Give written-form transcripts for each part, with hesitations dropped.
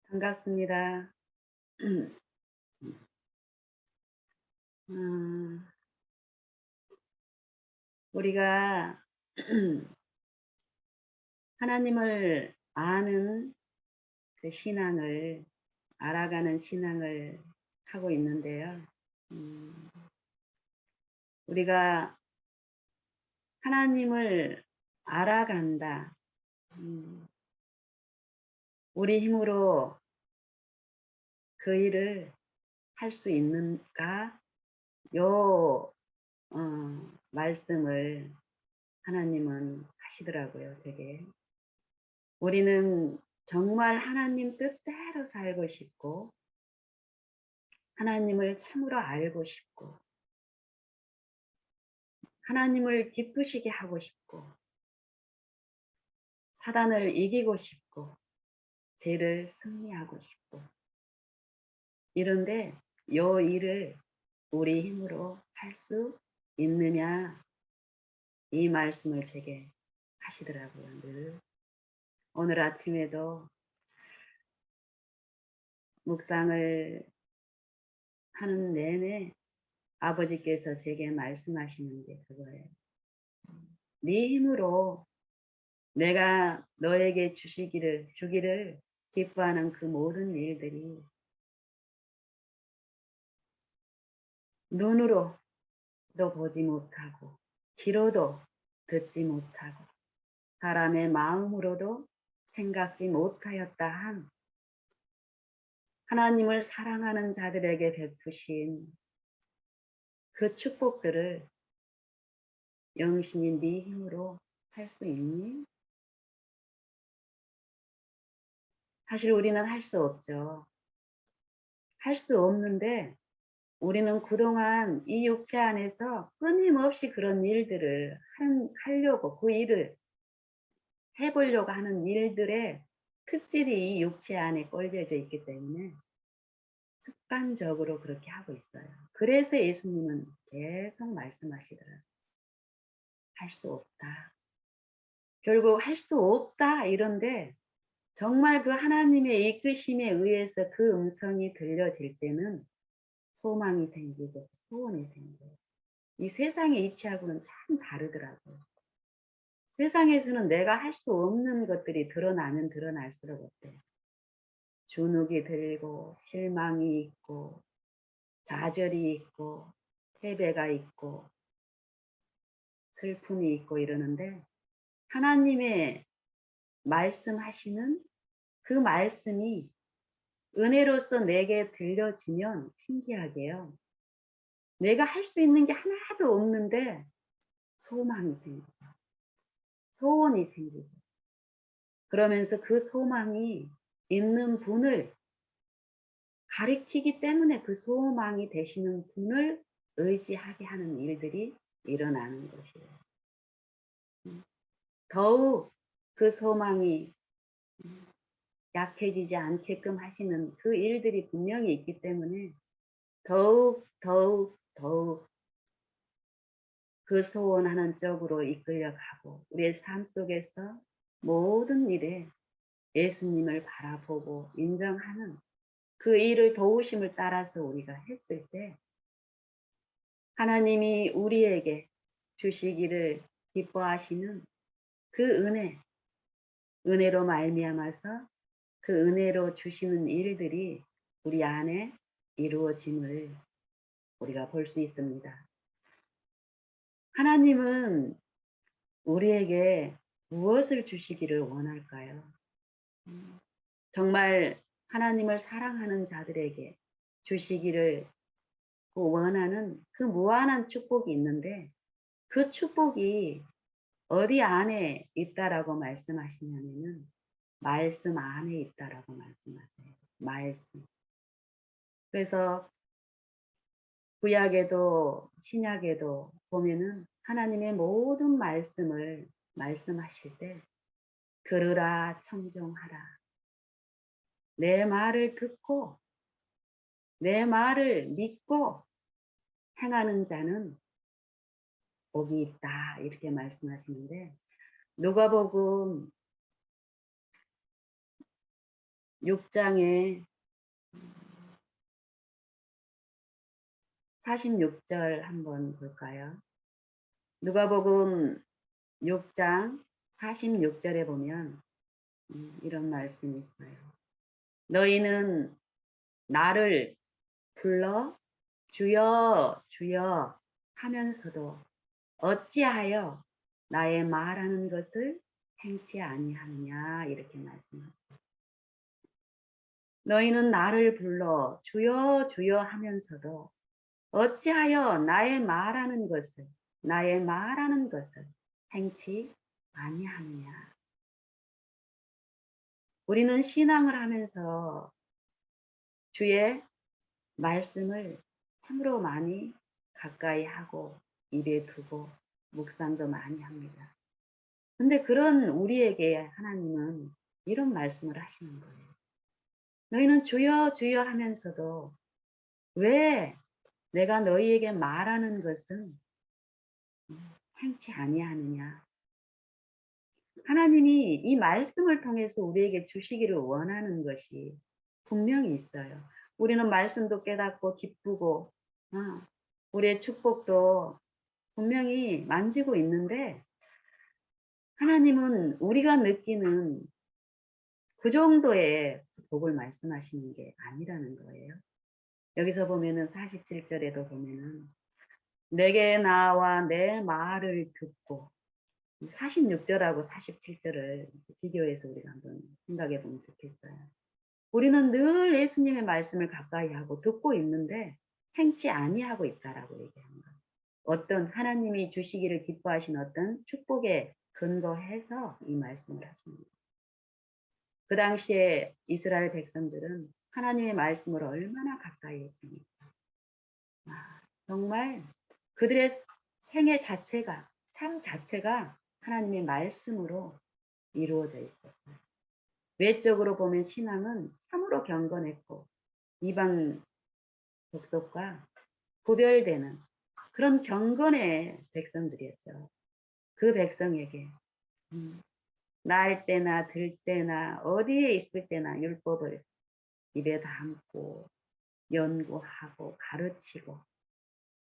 반갑습니다. 음, 우리가 하나님을 아는 그 신앙을, 알아가는 신앙을 하고 있는데요. 음, 우리가 하나님을 알아간다. 음, 우리 힘으로 그 일을 할 수 있는가? 요, 말씀을 하나님은 하시더라고요, 제게. 우리는 정말 하나님 뜻대로 살고 싶고, 하나님을 참으로 알고 싶고, 하나님을 기쁘시게 하고 싶고, 사단을 이기고 싶고, 죄를 승리하고 싶고, 이런데 요 일을 우리 힘으로 할 수 있느냐, 이 말씀을 제게 하시더라고요, 늘. 오늘 아침에도 묵상을 하는 내내 아버지께서 제게 말씀하시는 게 그거예요. 네 힘으로 내가 너에게 주기를 기뻐하는 그 모든 일들이 눈으로도 보지 못하고 귀로도 듣지 못하고 사람의 마음으로도 생각지 못하였다 한 하나님을 사랑하는 자들에게 베푸신 그 축복들을 영신이 네 힘으로 할 수 있니? 사실 우리는 할 수 없죠. 할 수 없는데 우리는 그동안 이 육체 안에서 끊임없이 그런 일들을 하려고 그 일을 해보려고 하는 일들의 특질이 이 육체 안에 꼴려져 있기 때문에 습관적으로 그렇게 하고 있어요. 그래서 예수님은 계속 말씀하시더라고요. 할 수 없다. 결국 할 수 없다 이런데 정말 그 하나님의 이끄심에 의해서 그 음성이 들려질 때는 소망이 생기고 소원이 생겨요. 이 세상의 이치하고는 참 다르더라고요. 세상에서는 내가 할 수 없는 것들이 드러나면 드러날수록 어때요? 주눅이 들고 실망이 있고 좌절이 있고 패배가 있고 슬픔이 있고 이러는데 하나님의 말씀하시는 그 말씀이 은혜로서 내게 들려지면 신기하게요. 내가 할 수 있는 게 하나도 없는데 소망이 생기죠. 소원이 생기죠. 그러면서 그 소망이 있는 분을 가리키기 때문에 그 소망이 되시는 분을 의지하게 하는 일들이 일어나는 것이에요. 더욱 그 소망이 약해지지 않게끔 하시는 그 일들이 분명히 있기 때문에 더욱 그 소원하는 쪽으로 이끌려가고 우리의 삶 속에서 모든 일에 예수님을 바라보고 인정하는 그 일을 도우심을 따라서 우리가 했을 때 하나님이 우리에게 주시기를 기뻐하시는 그 은혜로 말미암아서 그 은혜로 주시는 일들이 우리 안에 이루어짐을 우리가 볼 수 있습니다. 하나님은 우리에게 무엇을 주시기를 원할까요? 정말 하나님을 사랑하는 자들에게 주시기를 원하는 그 무한한 축복이 있는데 그 축복이 어디 안에 있다라고 말씀하시냐면은 말씀 안에 있다라고 말씀하세요. 말씀. 그래서 구약에도 신약에도 보면은 하나님의 모든 말씀을 말씀하실 때 들으라 청종하라. 내 말을 듣고 내 말을 믿고 행하는 자는 복이 있다. 이렇게 말씀하시는데 누가복음 6장에 46절 한번 볼까요? 누가복음 6장 46절에 보면 이런 말씀이 있어요. 너희는 나를 불러 주여 주여 하면서도 어찌하여 나의 말하는 것을 행치 아니하느냐, 이렇게 말씀하세요. 너희는 나를 불러 주여 주여 하면서도 어찌하여 나의 말하는 것을 행치 아니하느냐. 우리는 신앙을 하면서 주의 말씀을 참으로 많이 가까이 하고 입에 두고 묵상도 많이 합니다. 근데 그런 우리에게 하나님은 이런 말씀을 하시는 거예요. 너희는 주여 주여 하면서도 왜 내가 너희에게 말하는 것은 행치 아니하느냐. 하나님이 이 말씀을 통해서 우리에게 주시기를 원하는 것이 분명히 있어요. 우리는 말씀도 깨닫고 기쁘고 우리의 축복도 분명히 만지고 있는데 하나님은 우리가 느끼는 그 정도의 복을 말씀하시는 게 아니라는 거예요. 여기서 보면은 47절에도 보면은 내게 나와 내 말을 듣고 46절하고 47절을 비교해서 우리가 한번 생각해 보면 좋겠어요. 우리는 늘 예수님의 말씀을 가까이 하고 듣고 있는데 행치 아니하고 있다라고 얘기하는 거예요. 어떤 하나님이 주시기를 기뻐하신 어떤 축복에 근거해서 이 말씀을 하십니다. 그 당시에 이스라엘 백성들은 하나님의 말씀을 얼마나 가까이 했습니까? 정말 그들의 생애 자체가, 삶 자체가 하나님의 말씀으로 이루어져 있었어요. 외적으로 보면 신앙은 참으로 경건했고 이방 족속과 구별되는 그런 경건의 백성들이었죠. 그 백성에게 날 때나 들 때나 어디에 있을 때나 율법을 입에 담고 연구하고 가르치고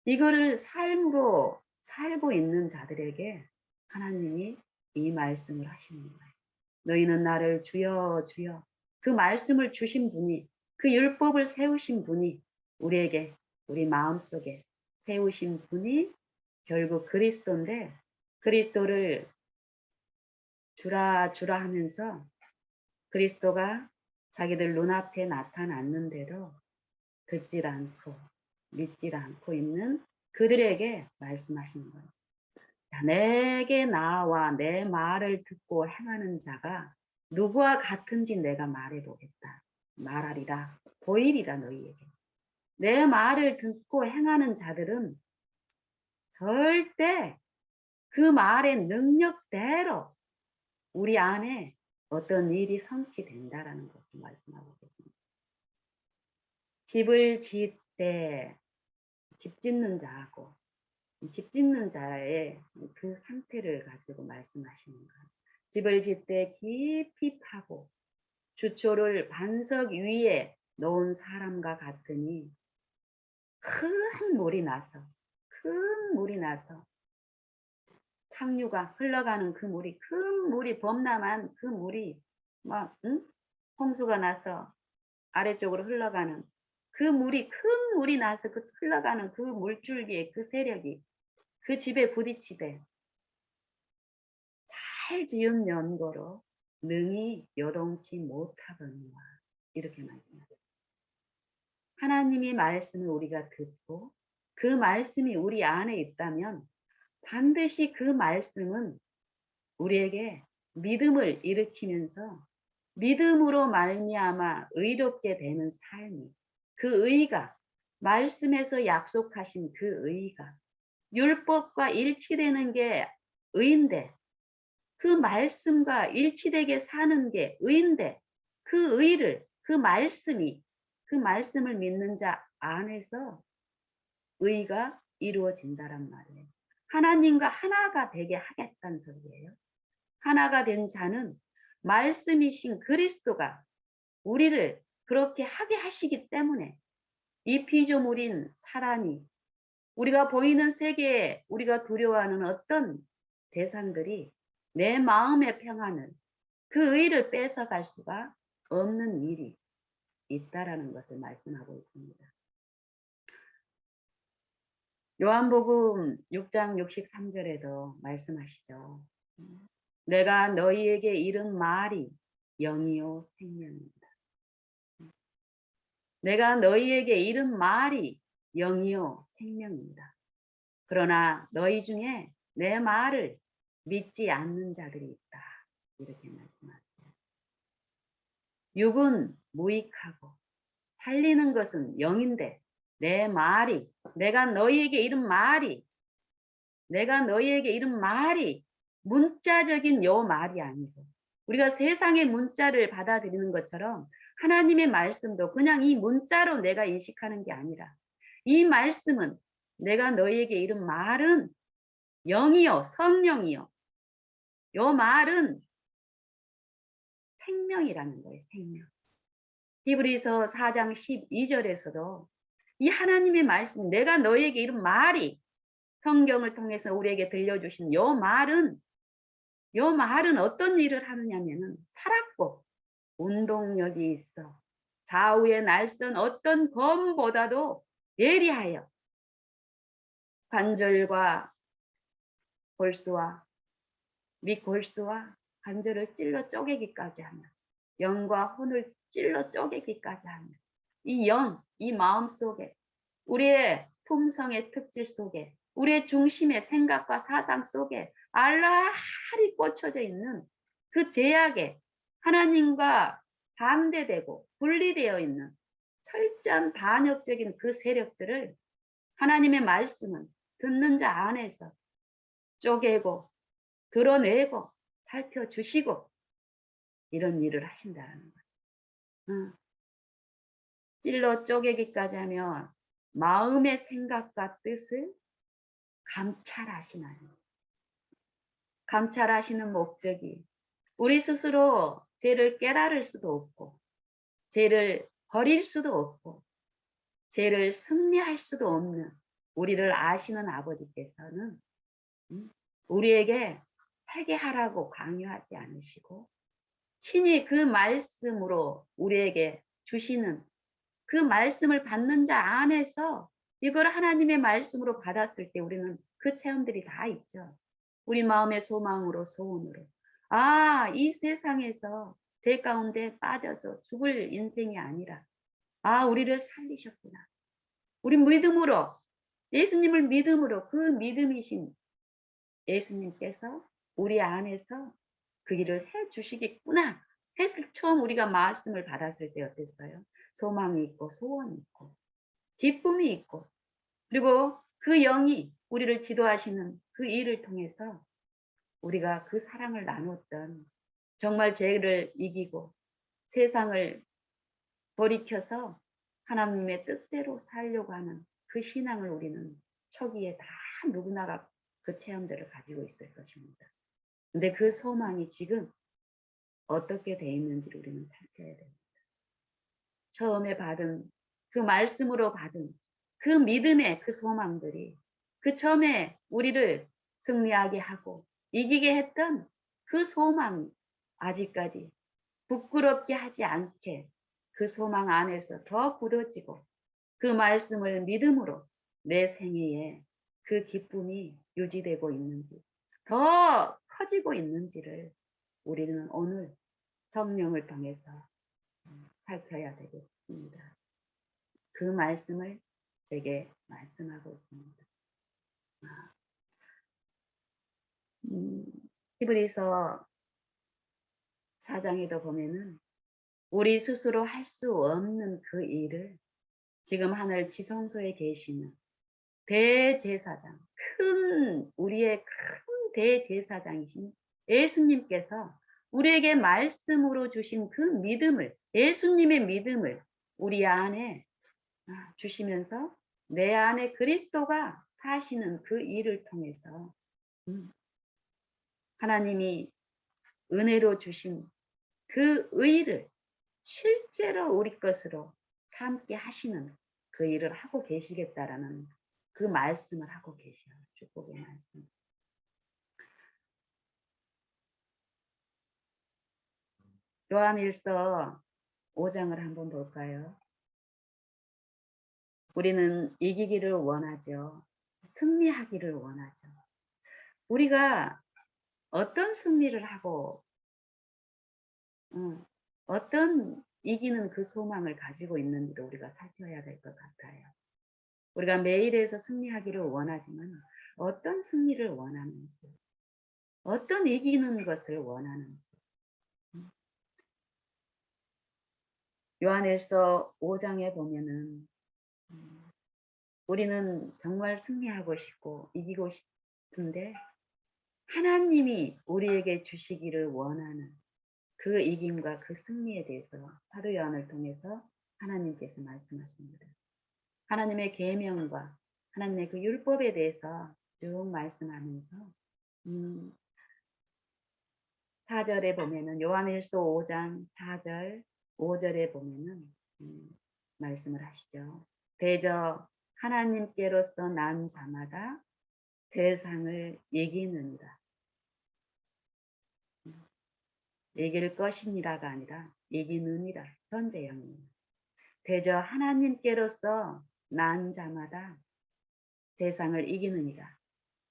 이거를 삶으로 살고 있는 자들에게 하나님이 이 말씀을 하시는 거예요. 너희는 나를 주여 주여, 그 말씀을 주신 분이, 그 율법을 세우신 분이 우리에게, 우리 마음속에 세우신 분이 결국 그리스도인데, 그리스도를 주라 주라 하면서 그리스도가 자기들 눈앞에 나타났는데도 듣질 않고 믿질 않고 있는 그들에게 말씀하시는 거예요. 내게 나와 내 말을 듣고 행하는 자가 누구와 같은지 내가 말해보겠다. 말하리라. 보이리라 너희에게. 내 말을 듣고 행하는 자들은 절대 그 말의 능력대로 우리 안에 어떤 일이 성취된다라는 것을 말씀하고 계십니다. 집을 지을 때 집 짓는 자하고 집 짓는 자의 그 상태를 가지고 말씀하시는 거예요. 집을 짓되 깊이 파고 주초를 반석 위에 놓은 사람과 같으니 큰 물이 나서 탕류가 흘러가는 그 물이, 큰 물이 범람한 그 물이 막 홍수가 나서 아래쪽으로 흘러가는 그 물이, 큰 물이 나서 그 흘러가는 그 물줄기의 그 세력이 그 집에 부딪히되 잘 지은 연고로 능히 요동치 못하거니와, 이렇게 말씀합니다. 하나님의 말씀을 우리가 듣고 그 말씀이 우리 안에 있다면 반드시 그 말씀은 우리에게 믿음을 일으키면서 믿음으로 말미암아 의롭게 되는 삶이, 그 의가, 말씀에서 약속하신 그 의가 율법과 일치되는 게 의인데, 그 말씀과 일치되게 사는 게 의인데, 그 의를, 그 말씀이, 그 말씀을 믿는 자 안에서 의가 이루어진다란 말이에요. 하나님과 하나가 되게 하겠다는 소리예요. 하나가 된 자는 말씀이신 그리스도가 우리를 그렇게 하게 하시기 때문에 이 피조물인 사람이 우리가 보이는 세계에 우리가 두려워하는 어떤 대상들이 내 마음의 평안을 그 의를 뺏어갈 수가 없는 일이 있다라는 것을 말씀하고 있습니다. 요한복음 6장 63절에도 말씀하시죠. 내가 너희에게 이른 말이 영이요 생명입니다. 내가 너희에게 이른 말이 영이요 생명입니다. 그러나 너희 중에 내 말을 믿지 않는 자들이 있다. 이렇게 말씀하세요. 육은 무익하고 살리는 것은 영인데 내 말이 내가 너희에게 이른 말이 문자적인 요 말이 아니고 우리가 세상의 문자를 받아들이는 것처럼 하나님의 말씀도 그냥 이 문자로 내가 인식하는 게 아니라 이 말씀은 내가 너희에게 이른 말은 영이요 성령이요 요 말은 생명이라는 거예요. 생명. 히브리서 4장 12절에서도 이 하나님의 말씀 내가 너희에게 이른 말이 성경을 통해서 우리에게 들려주신 요 말은 어떤 일을 하느냐면은 살았고 운동력이 있어 좌우의 날선 어떤 검보다도 예리하여 관절과 골수와 밑골수와 관절을 찔러 쪼개기까지 하며 영과 혼을 찔러 쪼개기까지 하며 이 영, 이 마음 속에 우리의 품성의 특질 속에 우리의 중심의 생각과 사상 속에 알라하리 꽂혀져 있는 그 제약에 하나님과 반대되고 분리되어 있는 철저한 반역적인 그 세력들을 하나님의 말씀은 듣는 자 안에서 쪼개고 드러내고 살펴주시고 이런 일을 하신다는 거예요. 찔러 쪼개기까지 하면 마음의 생각과 뜻을 감찰하시는 목적이 우리 스스로 죄를 깨달을 수도 없고 죄를 버릴 수도 없고 죄를 승리할 수도 없는 우리를 아시는 아버지께서는 우리에게 회개하라고 강요하지 않으시고 친히 그 말씀으로 우리에게 주시는 그 말씀을 받는 자 안에서 이걸 하나님의 말씀으로 받았을 때 우리는 그 체험들이 다 있죠. 우리 마음의 소망으로 소원으로 이 세상에서 죄 가운데 빠져서 죽을 인생이 아니라 우리를 살리셨구나. 우리 믿음으로 예수님을 믿음으로 그 믿음이신 예수님께서 우리 안에서 그 일을 해 주시겠구나 했을 처음 우리가 말씀을 받았을 때 어땠어요? 소망이 있고 소원이 있고 기쁨이 있고 그리고 그 영이 우리를 지도하시는 그 일을 통해서 우리가 그 사랑을 나눴던 정말 죄를 이기고 세상을 돌이켜서 하나님의 뜻대로 살려고 하는 그 신앙을 우리는 초기에 다 누구나가 그 체험들을 가지고 있을 것입니다. 근데 그 소망이 지금 어떻게 돼 있는지를 우리는 살펴야 됩니다. 처음에 받은 그 말씀으로 받은 그 믿음의 그 소망들이 그 처음에 우리를 승리하게 하고 이기게 했던 그 소망이 아직까지 부끄럽게 하지 않게 그 소망 안에서 더 굳어지고 그 말씀을 믿음으로 내 생애에 그 기쁨이 유지되고 있는지 더 커지고 있는지를 우리는 오늘 성령을 통해서 살펴야 되겠습니다. 그 말씀을 제게 말씀하고 있습니다. 히브리서 4장에도 보면은 우리 스스로 할 수 없는 그 일을 지금 하늘 지성소에 계시는 대제사장, 우리의 큰 대제사장이신 예수님께서 우리에게 말씀으로 주신 그 믿음을, 예수님의 믿음을 우리 안에 주시면서 내 안에 그리스도가 사시는 그 일을 통해서 하나님이 은혜로 주신 그 의를 실제로 우리 것으로 삼게 하시는 그 일을 하고 계시겠다라는 그 말씀을 하고 계셔요. 축복의 말씀. 요한일서 5장을 한번 볼까요? 우리는 이기기를 원하죠. 승리하기를 원하죠. 우리가 어떤 승리를 하고 어떤 이기는 그 소망을 가지고 있는지를 우리가 살펴야 될 것 같아요. 우리가 매일에서 승리하기를 원하지만 어떤 승리를 원하는지, 어떤 이기는 것을 원하는지. 요한일서 5장에 보면은 우리는 정말 승리하고 싶고 이기고 싶은데 하나님이 우리에게 주시기를 원하는 그 이김과 그 승리에 대해서 사도 요한을 통해서 하나님께서 말씀하십니다. 하나님의 계명과 하나님의 그 율법에 대해서 쭉 말씀하면서 4절에 보면은 요한일서 5장 4절 5절에 보면은 말씀을 하시죠. 대저 하나님께로서 난 자마다 세상을 이기느니라. 이길 것이니라가 아니라 이기느니라. 현재형이에요. 대저 하나님께로서 난 자마다 세상을 이기느니라.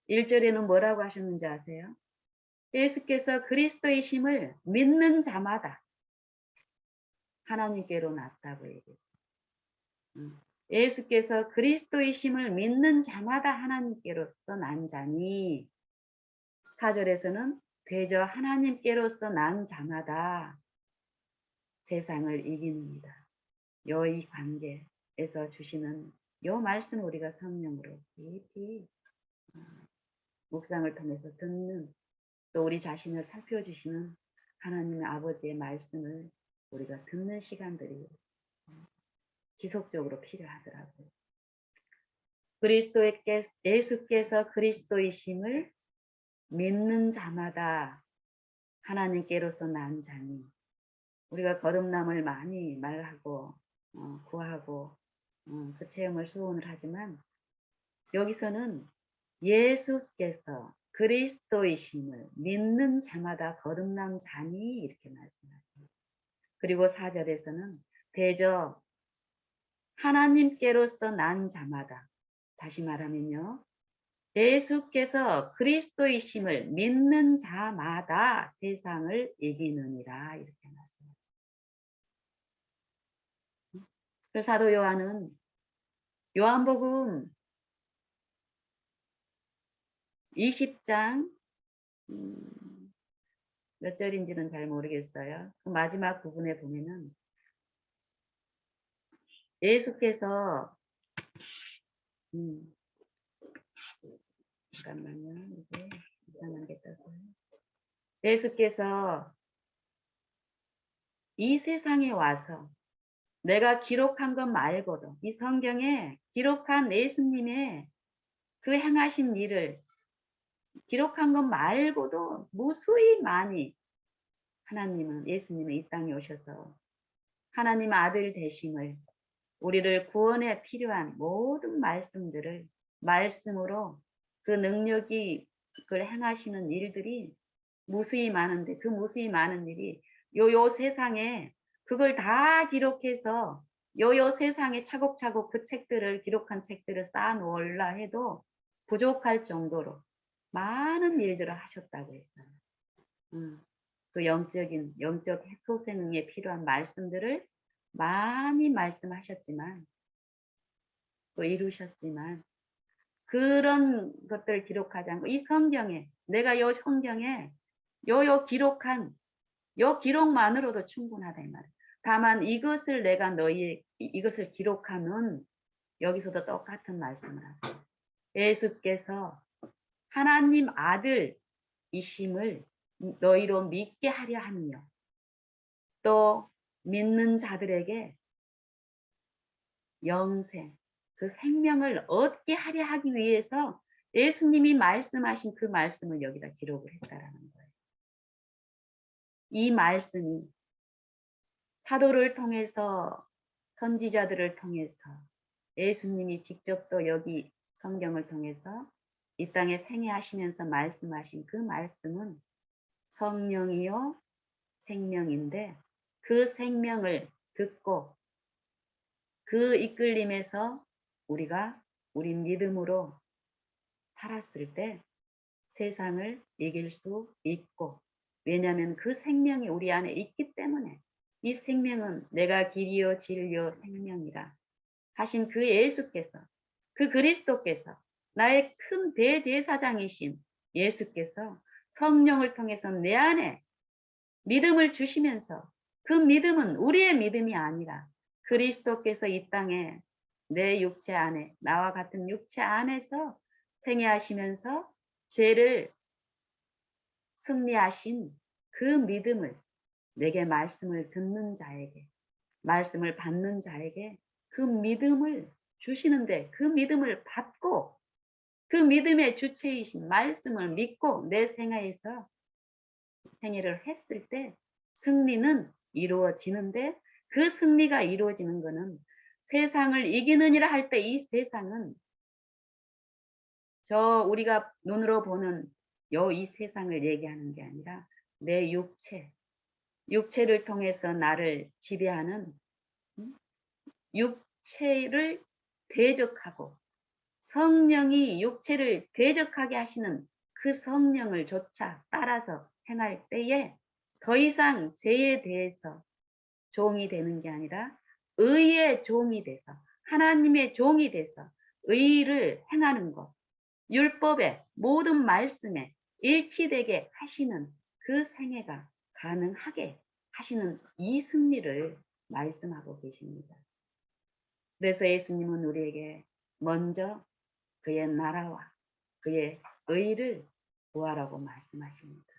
1절에는 뭐라고 하셨는지 아세요? 예수께서 그리스도이심을 믿는 자마다 하나님께로 났다고 얘기했어요. 예수께서 그리스도이심을 믿는 자마다 하나님께로서 난 자니 4절에서는 대저 하나님께로서 난 자마다 세상을 이기느니라. 이 관계에서 주시는 이 말씀 우리가 성령으로 깊이 묵상을 통해서 듣는 또 우리 자신을 살펴주시는 하나님의 아버지의 말씀을 우리가 듣는 시간들이 지속적으로 필요하더라고요. 예수께서 그리스도이심을 믿는 자마다 하나님께로서 난 자니 우리가 거듭남을 많이 말하고 구하고 그 체험을 소원을 하지만 여기서는 예수께서 그리스도이심을 믿는 자마다 거듭난 자니 이렇게 말씀하십니다. 그리고 4절에서는 대저 하나님께로서 난 자마다 다시 말하면요. 예수께서 그리스도이심을 믿는 자마다 세상을 이기느니라 이렇게 말씀합니다. 그래서 사도 요한은 요한복음 20장 몇 절인지는 잘 모르겠어요. 그 마지막 부분에 보면은 예수께서 잠깐만요. 이게 이상한 게 떠서요. 예수께서 이 세상에 와서 내가 기록한 것 말고도 이 성경에 기록한 예수님의 그 행하신 일을 기록한 것 말고도 무수히 많이 예수님은 이 땅에 오셔서 하나님 아들 되심을 우리를 구원에 필요한 모든 말씀들을 말씀으로 그 능력이 그걸 행하시는 일들이 무수히 많은데 그 무수히 많은 일이 요 세상에 그걸 다 기록해서 요 세상에 차곡차곡 그 책들을 기록한 책들을 쌓아 놓으려 해도 부족할 정도로 많은 일들을 하셨다고 했어요. 그 영적 소생에 필요한 말씀들을 많이 말씀하셨지만 또 이루셨지만 그런 것들을 기록하지 않고 이 성경에 내가 요 성경에 요 기록한 요 기록만으로도 충분하다 이 말이에요. 다만 이것을 내가 이것을 기록하는 여기서도 똑같은 말씀을 하세요. 예수께서 하나님 아들이심을 너희로 믿게 하려 하며 또 믿는 자들에게 영생, 그 생명을 얻게 하려 하기 위해서 예수님이 말씀하신 그 말씀을 여기다 기록을 했다라는 거예요. 이 말씀이 사도를 통해서 선지자들을 통해서 예수님이 직접 또 여기 성경을 통해서 이 땅에 생애하시면서 말씀하신 그 말씀은 성령이요 생명인데 그 생명을 듣고 그 이끌림에서 우리가 우리 믿음으로 살았을 때 세상을 이길 수 있고 왜냐하면 그 생명이 우리 안에 있기 때문에 이 생명은 내가 길이요 진리요 생명이라 하신 그 예수께서 그 그리스도께서 나의 큰 대제사장이신 예수께서 성령을 통해서 내 안에 믿음을 주시면서 그 믿음은 우리의 믿음이 아니라 그리스도께서 이 땅에 내 육체 안에 나와 같은 육체 안에서 생애하시면서 죄를 승리하신 그 믿음을 내게 말씀을 듣는 자에게 말씀을 받는 자에게 그 믿음을 주시는데 그 믿음을 받고 그 믿음의 주체이신 말씀을 믿고 내 생애에서 생애를 했을 때 승리는 이루어지는데 그 승리가 이루어지는 것은 세상을 이기느니라 할 때 이 세상은 저 우리가 눈으로 보는 이 세상을 얘기하는 게 아니라 내 육체를 통해서 나를 지배하는 육체를 대적하고 성령이 육체를 대적하게 하시는 그 성령을 조차 따라서 행할 때에 더 이상 죄에 대해서 종이 되는 게 아니라 의의 종이 돼서 하나님의 종이 돼서 의를 행하는 것, 율법의 모든 말씀에 일치되게 하시는 그 생애가 가능하게 하시는 이 승리를 말씀하고 계십니다. 그래서 예수님은 우리에게 먼저 그의 나라와 그의 의를 구하라고 말씀하십니다.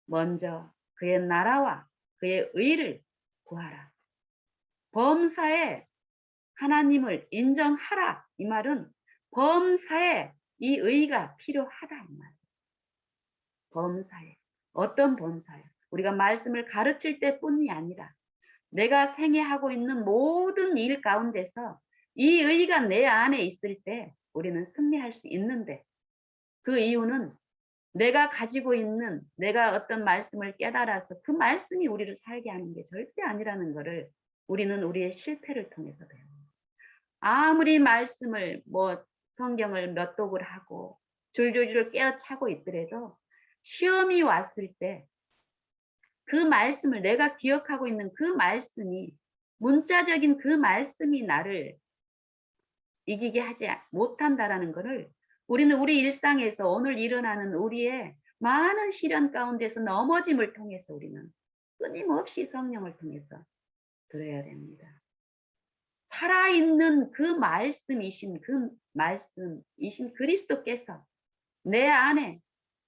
먼저 그의 나라와 그의 의를 구하라. 범사에 하나님을 인정하라. 이 말은 범사에 이 의가 필요하다. 이 말. 범사에. 어떤 범사에? 우리가 말씀을 가르칠 때뿐이 아니라 내가 생애하고 있는 모든 일 가운데서 이 의가 내 안에 있을 때 우리는 승리할 수 있는데 그 이유는 내가 가지고 있는 내가 어떤 말씀을 깨달아서 그 말씀이 우리를 살게 하는 게 절대 아니라는 것을 우리는 우리의 실패를 통해서 배웁니다. 아무리 말씀을 성경을 몇 독을 하고 줄줄줄 깨어차고 있더라도 시험이 왔을 때 그 말씀을 내가 기억하고 있는 그 말씀이 문자적인 그 말씀이 나를 이기게 하지 못한다라는 것을 우리는 우리 일상에서 오늘 일어나는 우리의 많은 시련 가운데서 넘어짐을 통해서 우리는 끊임없이 성령을 통해서 들어야 됩니다. 살아있는 그 말씀이신 그리스도께서 내 안에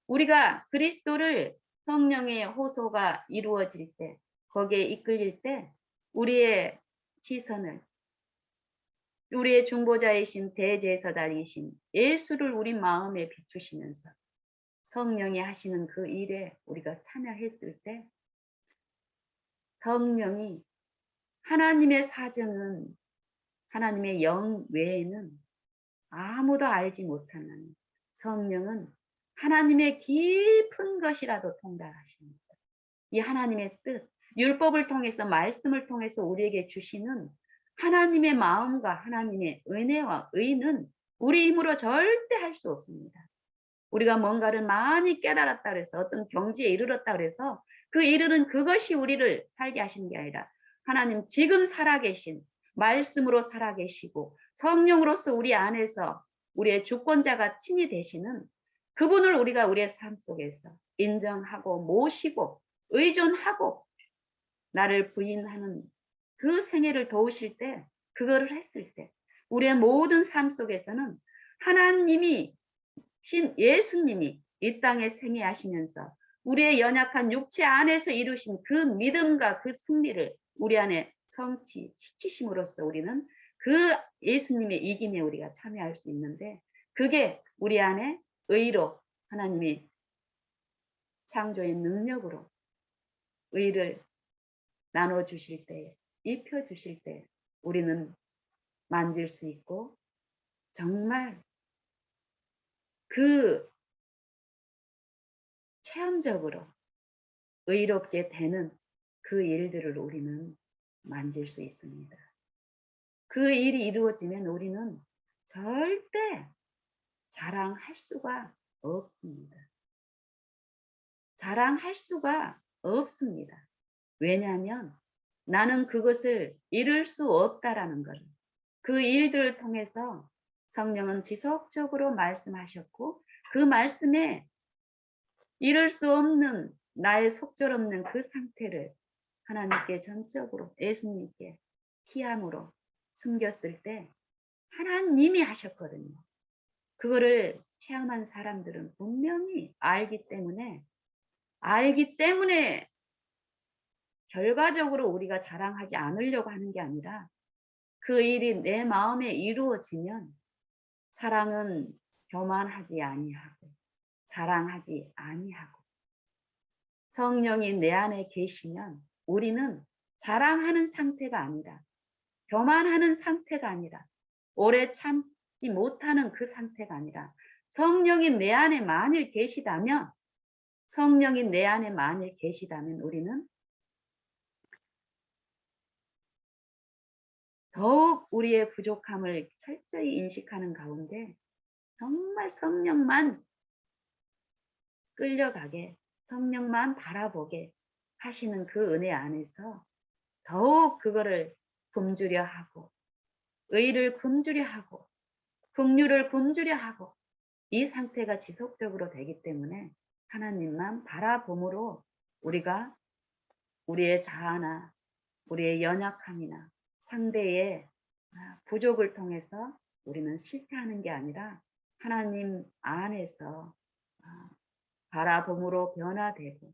우리가 그리스도를 성령의 호소가 이루어질 때 거기에 이끌릴 때 우리의 시선을 우리의 중보자이신 대제사장이신 예수를 우리 마음에 비추시면서 성령이 하시는 그 일에 우리가 참여했을 때 성령이 하나님의 사정은 하나님의 영 외에는 아무도 알지 못하는 성령은 하나님의 깊은 것이라도 통달하십니다. 이 하나님의 뜻, 율법을 통해서 말씀을 통해서 우리에게 주시는 하나님의 마음과 하나님의 은혜와 의는 우리 힘으로 절대 할 수 없습니다. 우리가 뭔가를 많이 깨달았다 그래서 어떤 경지에 이르렀다 그래서 그 이르는 그것이 우리를 살게 하시는 게 아니라 하나님 지금 살아계신 말씀으로 살아계시고 성령으로서 우리 안에서 우리의 주권자가 친히 되시는 그분을 우리가 우리의 삶 속에서 인정하고 모시고 의존하고 나를 부인하는 그 생애를 도우실 때 그거를 했을 때 우리의 모든 삶 속에서는 하나님이 신 예수님이 이 땅에 생애하시면서 우리의 연약한 육체 안에서 이루신 그 믿음과 그 승리를 우리 안에 성취시키심으로써 우리는 그 예수님의 이김에 우리가 참여할 수 있는데 그게 우리 안에 의로 하나님이 창조의 능력으로 의를 나눠주실 때에 입혀주실 때 우리는 만질 수 있고 정말 그 체험적으로 의롭게 되는 그 일들을 우리는 만질 수 있습니다. 그 일이 이루어지면 우리는 절대 자랑할 수가 없습니다. 자랑할 수가 없습니다. 왜냐하면 나는 그것을 이룰 수 없다라는 것을 그 일들을 통해서 성령은 지속적으로 말씀하셨고 그 말씀에 이룰 수 없는 나의 속절없는 그 상태를 하나님께 전적으로 예수님께 피함으로 숨겼을 때 하나님이 하셨거든요. 그거를 체험한 사람들은 분명히 알기 때문에 결과적으로 우리가 자랑하지 않으려고 하는 게 아니라 그 일이 내 마음에 이루어지면 사랑은 교만하지 아니하고 자랑하지 아니하고 성령이 내 안에 계시면 우리는 자랑하는 상태가 아니라 교만하는 상태가 아니라 오래 참지 못하는 그 상태가 아니라 성령이 내 안에 만일 계시다면 우리는 더욱 우리의 부족함을 철저히 인식하는 가운데 정말 성령만 끌려가게 성령만 바라보게 하시는 그 은혜 안에서 더욱 그거를 굶주려 하고 의를 굶주려 하고 긍휼을 굶주려 하고 이 상태가 지속적으로 되기 때문에 하나님만 바라봄으로 우리가 우리의 자아나 우리의 연약함이나 상대의 부족을 통해서 우리는 실패하는 게 아니라 하나님 안에서 바라봄으로 변화되고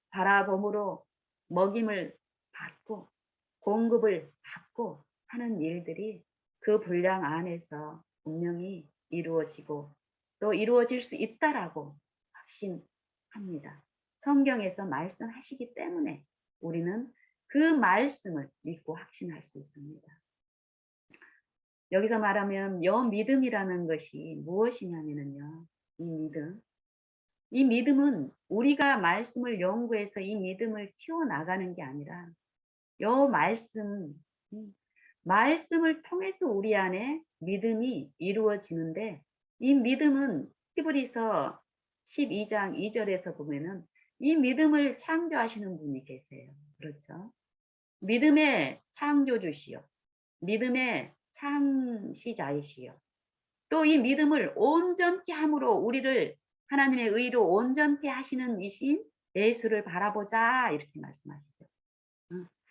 바라봄으로 먹임을 받고 공급을 받고 하는 일들이 그 분량 안에서 분명히 이루어지고 또 이루어질 수 있다라고 확신합니다. 성경에서 말씀하시기 때문에 우리는 그 말씀을 믿고 확신할 수 있습니다. 여기서 말하면 믿음이라는 것이 무엇이냐면요. 이 믿음은 우리가 말씀을 연구해서 이 믿음을 키워나가는 게 아니라 말씀을 통해서 우리 안에 믿음이 이루어지는데 이 믿음은 히브리서 12장 2절에서 보면은 이 믿음을 창조하시는 분이 계세요. 그렇죠? 믿음의 창조주시요. 믿음의 창시자이시요. 또 이 믿음을 온전케 함으로 우리를 하나님의 의로 온전케 하시는 이신 예수를 바라보자 이렇게 말씀하시죠.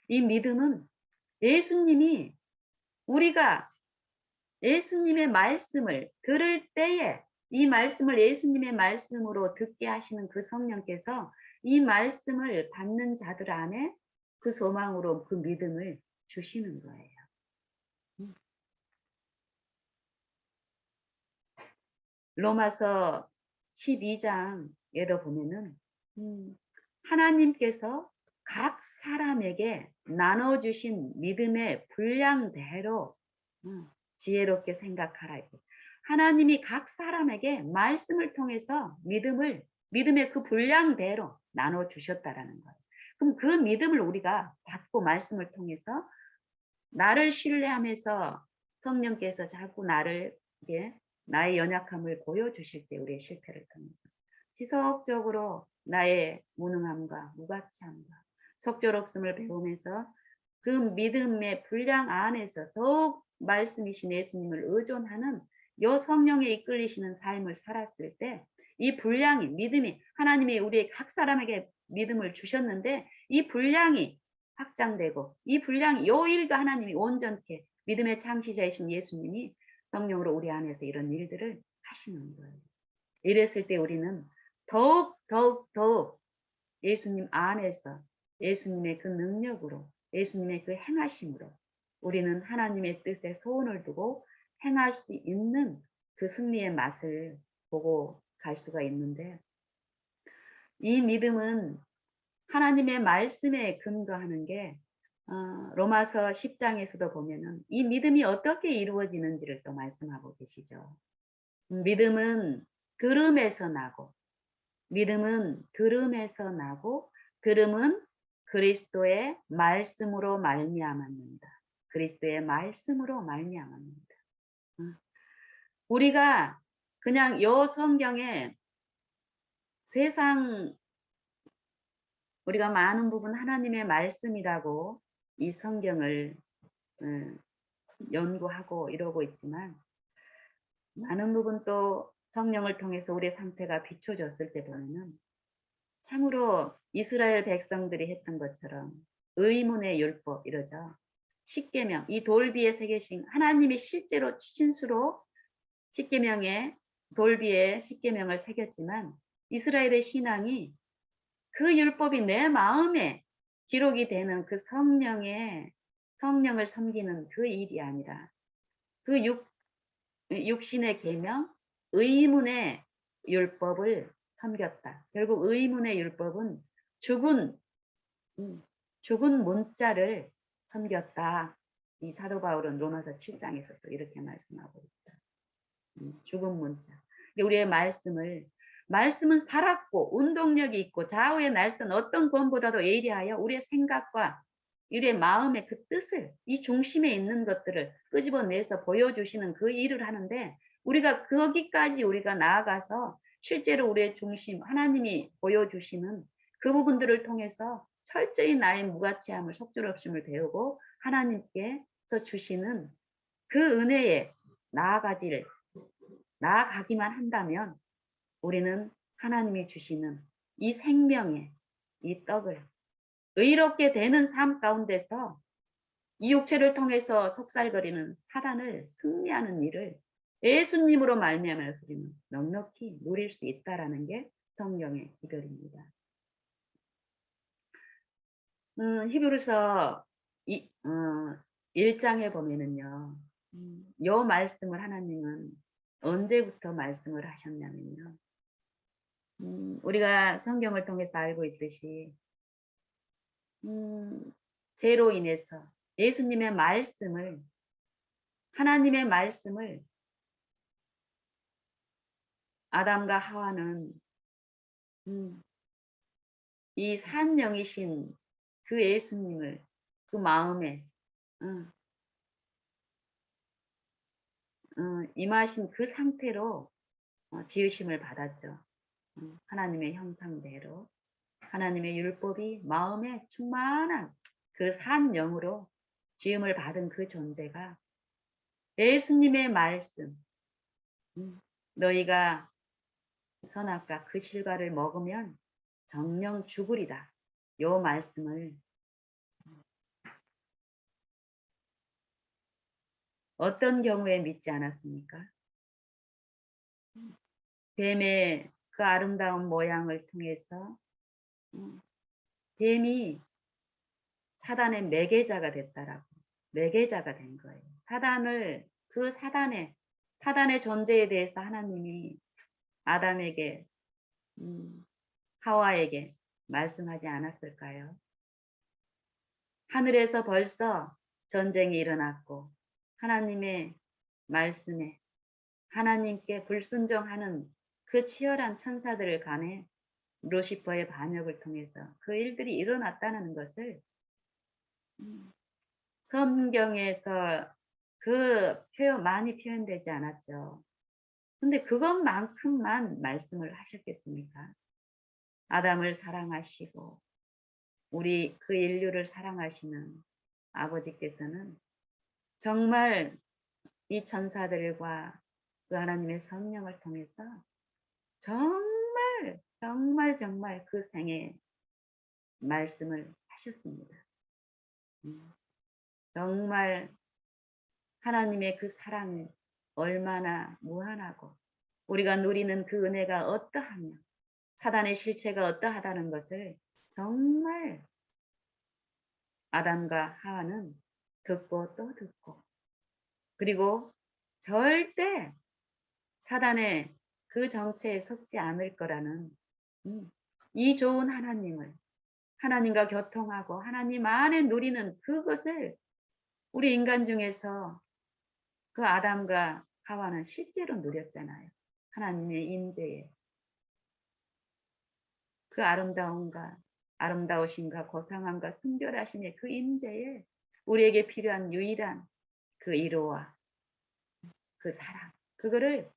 이 믿음은 예수님이 우리가 예수님의 말씀을 들을 때에 이 말씀을 예수님의 말씀으로 듣게 하시는 그 성령께서 이 말씀을 받는 자들 안에 그 소망으로 그 믿음을 주시는 거예요. 로마서 12장에도 보면은 하나님께서 각 사람에게 나눠주신 믿음의 분량대로 지혜롭게 생각하라. 하나님이 각 사람에게 말씀을 통해서 믿음의 그 분량대로 나눠주셨다라는 거예요. 그럼 그 믿음을 우리가 받고 말씀을 통해서 나를 신뢰하면서 성령께서 자꾸 나의 연약함을 보여주실 때 우리의 실패를 통해서 지속적으로 나의 무능함과 무가치함과 속절없음을 배우면서 그 믿음의 분량 안에서 더욱 말씀이신 예수님을 의존하는 요 성령에 이끌리시는 삶을 살았을 때 이 분량이 믿음이 하나님이 우리 각 사람에게 믿음을 주셨는데 이 분량이 확장되고 이 분량이 요 일도 하나님이 온전케 믿음의 창시자이신 예수님이 성령으로 우리 안에서 이런 일들을 하시는 거예요. 이랬을 때 우리는 더욱 예수님 안에서 예수님의 그 능력으로 예수님의 그 행하심으로 우리는 하나님의 뜻에 소원을 두고 행할 수 있는 그 승리의 맛을 보고 갈 수가 있는데 이 믿음은 하나님의 말씀에 근거하는 게 로마서 10장에서도 보면은 이 믿음이 어떻게 이루어지는지를 또 말씀하고 계시죠. 믿음은 들음에서 나고, 믿음은 들음에서 나고, 들음은 그리스도의 말씀으로 말미암았느니라. 그리스도의 말씀으로 말미암았느니라. 우리가 그냥 요 성경에 세상 우리가 많은 부분 하나님의 말씀이라고 이 성경을 연구하고 이러고 있지만, 많은 부분 또 성령을 통해서 우리의 상태가 비춰졌을 때 보면은 참으로 이스라엘 백성들이 했던 것처럼 의문의 율법 이러죠. 십계명, 이 돌비에 새기신 하나님이 실제로 친수로 십계명에 돌비에 십계명을 새겼지만, 이스라엘의 신앙이 그 율법이 내 마음에 기록이 되는 그 성령을 섬기는 그 일이 아니라 그 육신의 계명, 의문의 율법을 섬겼다. 결국 의문의 율법은 죽은 문자를 섬겼다. 이 사도 바울은 로마서 7장에서 또 이렇게 말씀하고 있다. 죽은 문자. 우리의 말씀은 살았고 운동력이 있고 좌우의 날선 어떤 권보다도 예리하여 우리의 생각과 우리의 마음의 그 뜻을, 이 중심에 있는 것들을 끄집어내서 보여주시는 그 일을 하는데, 우리가 거기까지 우리가 나아가서 실제로 우리의 중심, 하나님이 보여주시는 그 부분들을 통해서 철저히 나의 무가치함을, 속죄없음을 배우고 하나님께서 주시는 그 은혜에 나아가기만 한다면, 우리는 하나님이 주시는 이 생명의 이 떡을 의롭게 되는 삶 가운데서 이 육체를 통해서 속살거리는 사단을 승리하는 일을 예수님으로 말미암아서 우리는 넉넉히 누릴 수 있다라는 게 성경의 기별입니다. 히브리서 1장에 보면은요, 요 말씀을 하나님은 언제부터 말씀을 하셨냐면요, 우리가 성경을 통해서 알고 있듯이 죄로 인해서 예수님의 말씀을, 하나님의 말씀을 아담과 하와는 이 산영이신 그 예수님을 그 마음에 임하신 그 상태로 지으심을 받았죠. 하나님의 형상대로 하나님의 율법이 마음에 충만한 그 산영으로 지음을 받은 그 존재가 예수님의 말씀, 너희가 선악과 그 실과를 먹으면 정령 죽으리다, 요 말씀을 어떤 경우에 믿지 않았습니까? 뱀의 그 아름다운 모양을 통해서 뱀이 사단의 매개자가 됐다라고, 매개자가 된 거예요. 사단의 존재에 대해서 하나님이 아담에게, 하와에게 말씀하지 않았을까요? 하늘에서 벌써 전쟁이 일어났고, 하나님의 말씀에 하나님께 불순종하는 그 치열한 천사들을 간에 루시퍼의 반역을 통해서 그 일들이 일어났다는 것을 성경에서 그 표현 많이 표현되지 않았죠. 근데 그것만큼만 말씀을 하셨겠습니까? 아담을 사랑하시고 우리 그 인류를 사랑하시는 아버지께서는 정말 이 천사들과 그 하나님의 성령을 통해서 정말 그 생에 말씀을 하셨습니다. 정말 하나님의 그 사랑이 얼마나 무한하고 우리가 누리는 그 은혜가 어떠하며 사단의 실체가 어떠하다는 것을 정말 아담과 하와는 듣고 또 듣고, 그리고 절대 사단의 그 정체에 속지 않을 거라는 이 좋은 하나님과 교통하고 하나님 안에 누리는 그것을 우리 인간 중에서 그 아담과 하와는 실제로 누렸잖아요. 하나님의 임재에 그 아름다우신가 고상함과 순결하심의 그 임재에 우리에게 필요한 유일한 그 위로와 그 사랑, 그거를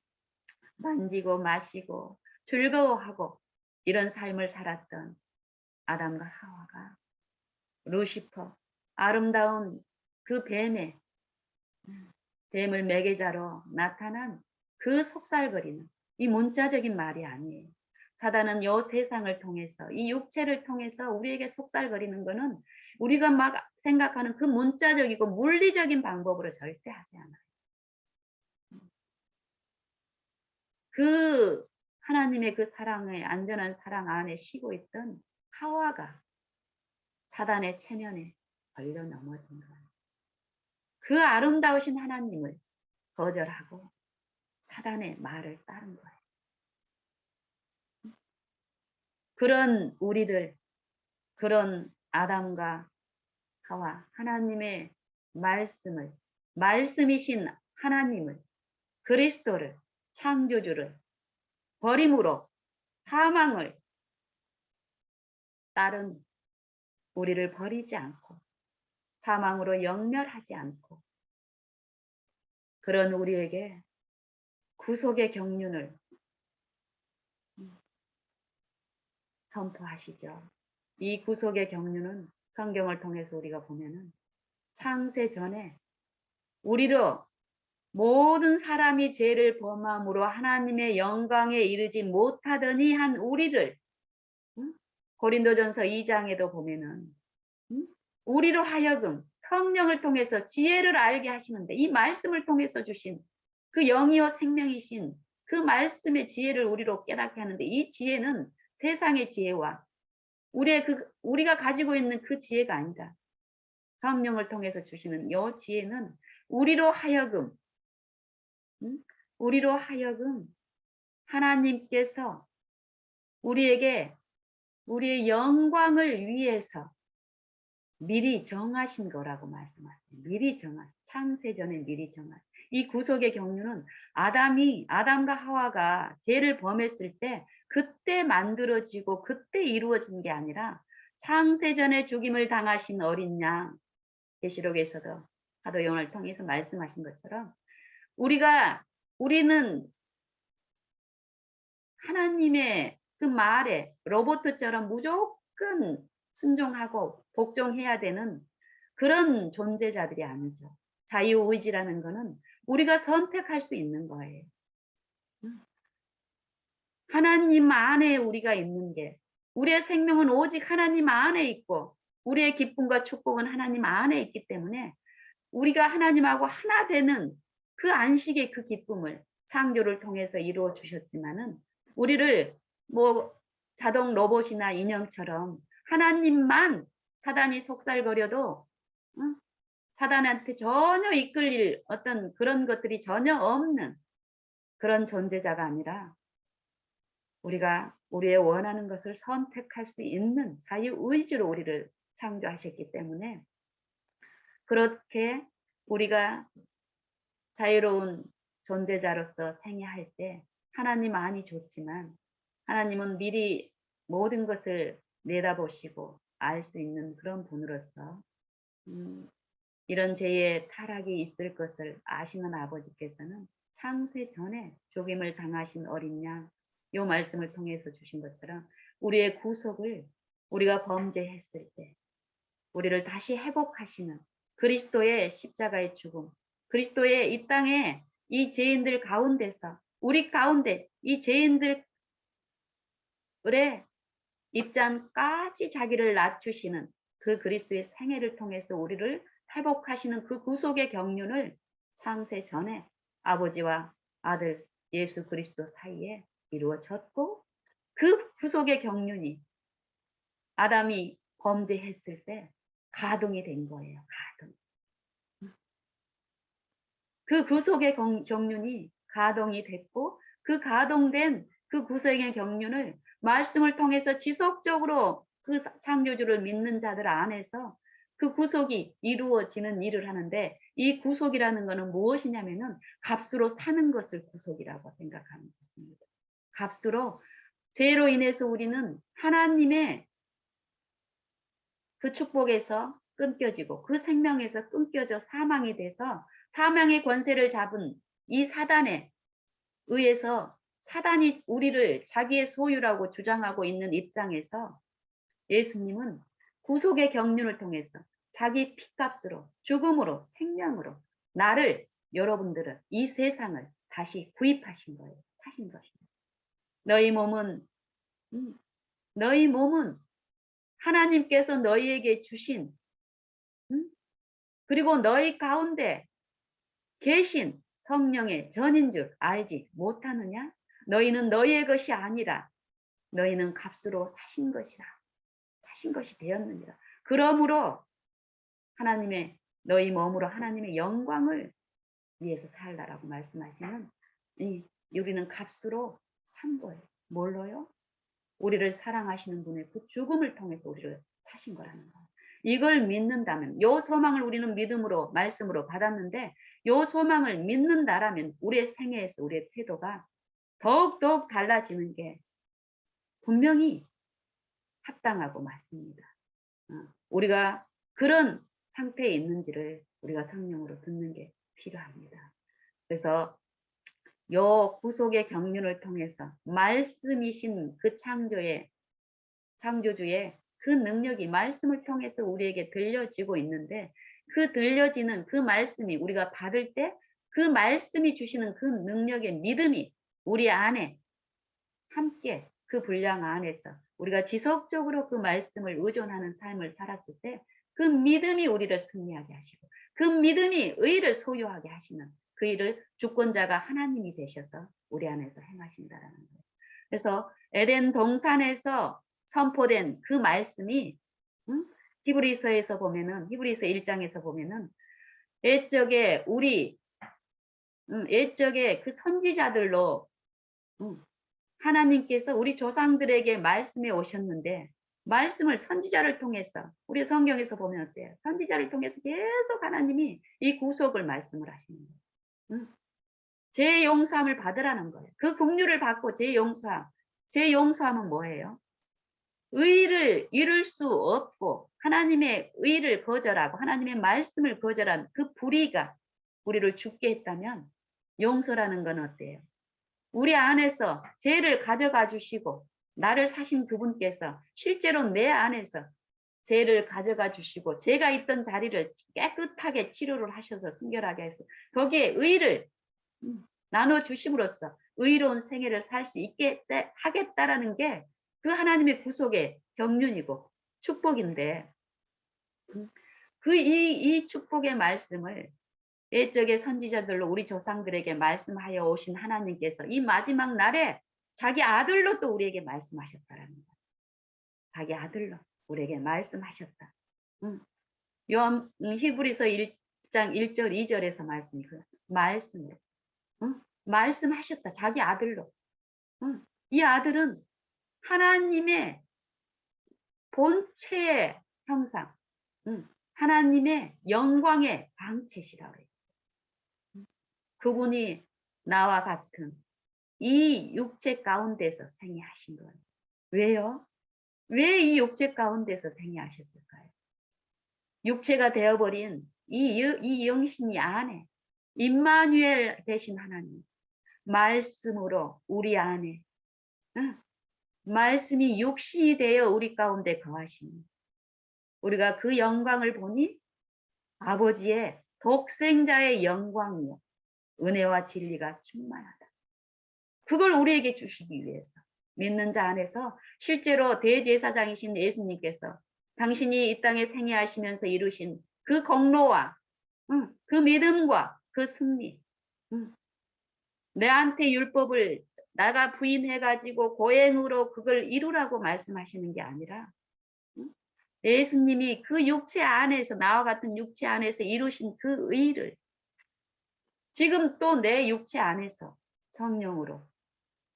만지고 마시고 즐거워하고 이런 삶을 살았던 아담과 하와가 루시퍼, 아름다운 그 뱀을 매개자로 나타난 그 속살거리는 이 문자적인 말이 아니에요. 사단은 이 세상을 통해서 이 육체를 통해서 우리에게 속살거리는 것은 우리가 막 생각하는 그 문자적이고 물리적인 방법으로 절대 하지 않아요. 그 하나님의 그 사랑의 안전한 사랑 안에 쉬고 있던 하와가 사단의 체면에 걸려 넘어진 거예요. 그 아름다우신 하나님을 거절하고 사단의 말을 따른 거예요. 그런 우리들, 그런 아담과 하와, 하나님의 말씀이신 하나님을, 그리스도를, 창조주를 버림으로 사망을 따른 우리를 버리지 않고 사망으로 영멸하지 않고 그런 우리에게 구속의 경륜을 선포하시죠. 이 구속의 경륜은 성경을 통해서 우리가 보면은 창세 전에 우리로 모든 사람이 죄를 범함으로 하나님의 영광에 이르지 못하더니 한 우리를 고린도전서 2장에도 보면은 우리로 하여금 성령을 통해서 지혜를 알게 하시는데 이 말씀을 통해서 주신 그 영이요 생명이신 그 말씀의 지혜를 우리로 깨닫게 하는데 이 지혜는 세상의 지혜와 우리가 가지고 있는 그 지혜가 아니다. 성령을 통해서 주시는 이 지혜는 우리로 하여금 하나님께서 우리에게 우리의 영광을 위해서 미리 정하신 거라고 말씀하세요. 미리 창세전에 미리 정한. 이 구속의 경륜은 아담과 하와가 죄를 범했을 때 그때 만들어지고 그때 이루어진 게 아니라 창세전에 죽임을 당하신 어린 양, 계시록에서도 사도요한을 통해서 말씀하신 것처럼 우리는 하나님의 그 말에 로봇처럼 무조건 순종하고 복종해야 되는 그런 존재자들이 아니죠. 자유의지라는 거는 우리가 선택할 수 있는 거예요. 하나님 안에 우리가 있는 게 우리의 생명은 오직 하나님 안에 있고 우리의 기쁨과 축복은 하나님 안에 있기 때문에 우리가 하나님하고 하나 되는 그 안식의 그 기쁨을 창조를 통해서 이루어 주셨지만은 우리를 뭐 자동 로봇이나 인형처럼 하나님만 사단이 속살거려도 사단한테 전혀 이끌릴 어떤 그런 것들이 전혀 없는 그런 존재자가 아니라 우리가 우리의 원하는 것을 선택할 수 있는 자유의지로 우리를 창조하셨기 때문에 그렇게 우리가 자유로운 존재자로서 생애할 때 하나님 안이 좋지만 하나님은 미리 모든 것을 내다보시고 알 수 있는 그런 분으로서 이런 죄의 타락이 있을 것을 아시는 아버지께서는 창세 전에 죽임을 당하신 어린 양, 요 말씀을 통해서 주신 것처럼 우리의 구속을 우리가 범죄했을 때 우리를 다시 회복하시는 그리스도의 십자가의 죽음, 그리스도의 이 땅에 이 죄인들 가운데서 우리 가운데 이 죄인들의 입장까지 자기를 낮추시는 그 그리스도의 생애를 통해서 우리를 회복하시는 그 구속의 경륜을 창세 전에 아버지와 아들 예수 그리스도 사이에 이루어졌고 그 구속의 경륜이 아담이 범죄했을 때 가동이 된 거예요. 가동. 그 구속의 경륜이 가동이 됐고 그 가동된 그 구속의 경륜을 말씀을 통해서 지속적으로 그 창조주를 믿는 자들 안에서 그 구속이 이루어지는 일을 하는데, 이 구속이라는 것은 무엇이냐면은 값으로 사는 것을 구속이라고 생각하는 것입니다. 값으로, 죄로 인해서 우리는 하나님의 그 축복에서 끊겨지고 그 생명에서 끊겨져 사망이 돼서 사망의 권세를 잡은 이 사단에 의해서, 사단이 우리를 자기의 소유라고 주장하고 있는 입장에서 예수님은 구속의 경륜을 통해서 자기 피값으로, 죽음으로, 생명으로 나를, 여러분들을, 이 세상을 다시 구입하신 거예요. 하신 것입니다. 너희 몸은 너희 몸은 하나님께서 너희에게 주신, 그리고 너희 가운데 계신 성령의 전인 줄 알지 못하느냐? 너희는 너희의 것이 아니라 너희는 값으로 사신 것이라, 사신 것이 되었느니라. 그러므로 하나님의, 너희 몸으로 하나님의 영광을 위해서 살라라고 말씀하시는, 우리는 값으로 산 거예요. 뭘로요? 우리를 사랑하시는 분의 그 죽음을 통해서 우리를 사신 거라는 거예요. 이걸 믿는다면, 요 소망을 우리는 믿음으로, 말씀으로 받았는데, 요 소망을 믿는다라면 우리의 생애에서 우리의 태도가 더욱더욱 달라지는 게 분명히 합당하고 맞습니다. 우리가 그런 상태에 있는지를 우리가 성령으로 듣는 게 필요합니다. 그래서 요 구속의 경륜을 통해서 말씀이신 그 창조주의 그 능력이 말씀을 통해서 우리에게 들려지고 있는데, 그 들려지는 그 말씀이 우리가 받을 때 그 말씀이 주시는 그 능력의 믿음이 우리 안에 함께, 그 분량 안에서 우리가 지속적으로 그 말씀을 의존하는 삶을 살았을 때 그 믿음이 우리를 승리하게 하시고 그 믿음이 의를 소유하게 하시는, 그 일을 주권자가 하나님이 되셔서 우리 안에서 행하신다라는 거예요. 그래서 에덴 동산에서 선포된 그 말씀이, 히브리서에서 보면은, 히브리서 1장에서 보면은 옛적에 옛적에 그 선지자들로 하나님께서 우리 조상들에게 말씀해 오셨는데, 말씀을 선지자를 통해서, 우리 성경에서 보면 어때요? 선지자를 통해서 계속 하나님이 이 구속을 말씀을 하시는 거예요. 제 용서함을 받으라는 거예요. 그 긍휼을 받고 제 용서함은 뭐예요? 의를 이룰 수 없고 하나님의 의를 거절하고 하나님의 말씀을 거절한 그 불의가 우리를 죽게 했다면, 용서라는 건 어때요? 우리 안에서 죄를 가져가 주시고 나를 사신 그분께서 실제로 내 안에서 죄를 가져가 주시고 죄가 있던 자리를 깨끗하게 치료를 하셔서 순결하게 해서 거기에 의를 나눠 주심으로써 의로운 생애를 살 수 있게 하겠다라는 게 그 하나님의 구속의 경륜이고 축복인데, 이 축복의 말씀을 옛적의 선지자들로 우리 조상들에게 말씀하여 오신 하나님께서 이 마지막 날에 자기 아들로 또 우리에게 말씀하셨다라는 거예요. 자기 아들로 우리에게 말씀하셨다. 히브리서 1장 1절 2절에서 말씀이 그 말씀으로 말씀하셨다. 자기 아들로. 이 아들은 하나님의 본체의 형상, 하나님의 영광의 방체시라고 해요. 그분이 나와 같은 이 육체 가운데서 생애하신 거예요. 왜요? 왜 이 육체 가운데서 생애하셨을까요? 육체가 되어버린 이 영신이 안에 임마누엘 되신 하나님, 말씀으로 우리 안에, 말씀이 육신이 되어 우리 가운데 거하시니, 우리가 그 영광을 보니 아버지의 독생자의 영광이요 은혜와 진리가 충만하다. 그걸 우리에게 주시기 위해서 믿는 자 안에서 실제로 대제사장이신 예수님께서 당신이 이 땅에 생애하시면서 이루신 그 공로와 그 믿음과 그 승리, 내한테 율법을 나가 부인해가지고 고행으로 그걸 이루라고 말씀하시는 게 아니라 예수님이 그 육체 안에서, 나와 같은 육체 안에서 이루신 그 의를 지금 또 내 육체 안에서 성령으로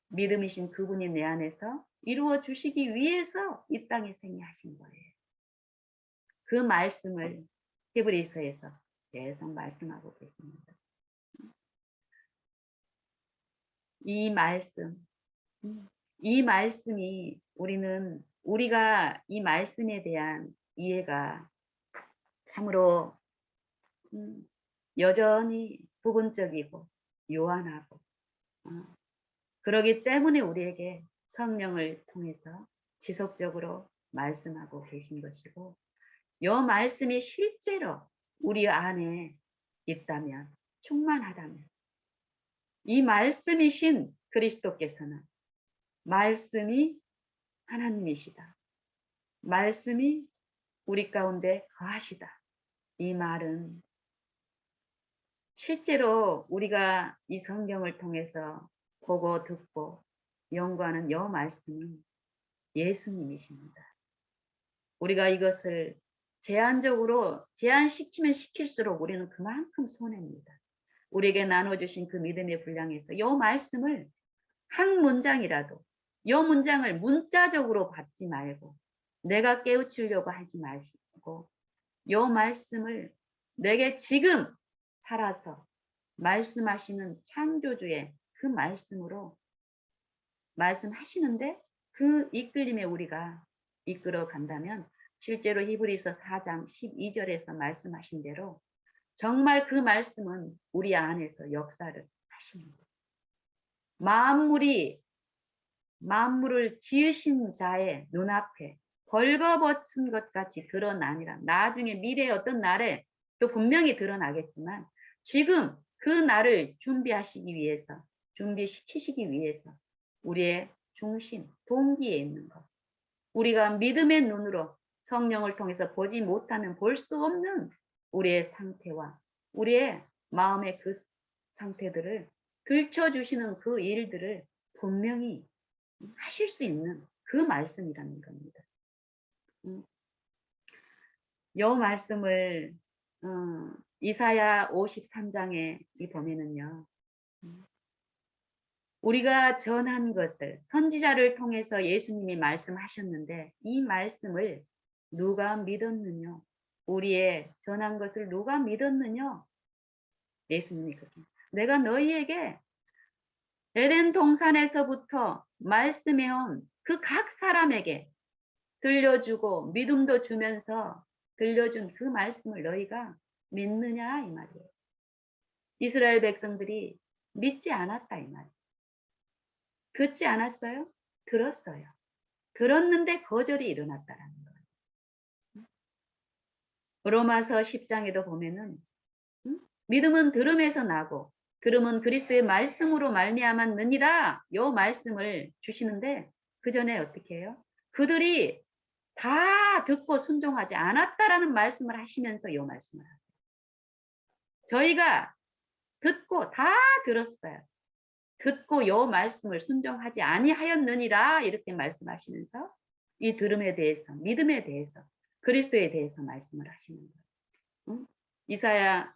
믿음이신 그분이 내 안에서 이루어 주시기 위해서 이 땅에 생애하신 거예요. 그 말씀을 히브리서에서 계속 말씀하고 계십니다. 이 말씀, 이 말씀이 우리가 이 말씀에 대한 이해가 참으로 여전히 부분적이고 요한하고 그러기 때문에 우리에게 성령을 통해서 지속적으로 말씀하고 계신 것이고, 이 말씀이 실제로 우리 안에 있다면, 충만하다면, 이 말씀이신 그리스도께서는 말씀이 하나님이시다, 말씀이 우리 가운데 거하시다, 이 말은 실제로 우리가 이 성경을 통해서 보고 듣고 연구하는 이 말씀은 예수님이십니다. 우리가 이것을 제한시키면 시킬수록 우리는 그만큼 손해입니다. 우리에게 나눠주신 그 믿음의 분량에서 이 말씀을 한 문장이라도, 이 문장을 문자적으로 받지 말고 내가 깨우치려고 하지 마시고, 이 말씀을 내게 지금 살아서 말씀하시는 창조주의 그 말씀으로 말씀하시는데 그 이끌림에 우리가 이끌어 간다면, 실제로 히브리서 4장 12절에서 말씀하신 대로 정말 그 말씀은 우리 안에서 역사를 하십니다. 만물을 지으신 자의 눈앞에 벌거벗은 것 같이 드러나니라. 나중에 미래의 어떤 날에 또 분명히 드러나겠지만, 지금 그 날을 준비시키시기 위해서 우리의 중심, 동기에 있는 것, 우리가 믿음의 눈으로 성령을 통해서 보지 못하면 볼 수 없는 우리의 상태와 우리의 마음의 그 상태들을 들춰주시는 그 일들을 분명히 하실 수 있는 그 말씀이라는 겁니다. 이 말씀을 이사야 53장에 보면은요, 우리가 전한 것을 선지자를 통해서 예수님이 말씀하셨는데, 이 말씀을 누가 믿었느냐? 우리의 전한 것을 누가 믿었느냐? 예수님이 그렇게, 내가 너희에게 에덴 동산에서부터 말씀해온 그 각 사람에게 들려주고 믿음도 주면서 들려준 그 말씀을 너희가 믿느냐, 이 말이에요. 이스라엘 백성들이 믿지 않았다, 이 말이에요. 듣지 않았어요? 들었어요. 들었는데 거절이 일어났다라는 거예요. 로마서 10장에도 보면은 믿음은 들음에서 나고 들음은 그리스도의 말씀으로 말미암았느니라, 요 말씀을 주시는데, 그 전에 어떻게 해요? 그들이 다 듣고 순종하지 않았다라는 말씀을 하시면서 요 말씀을 하세요. 저희가 듣고 다 들었어요. 듣고 요 말씀을 순종하지 아니하였느니라, 이렇게 말씀하시면서 이 들음에 대해서, 믿음에 대해서, 그리스도에 대해서 말씀을 하시는 거예요. 이사야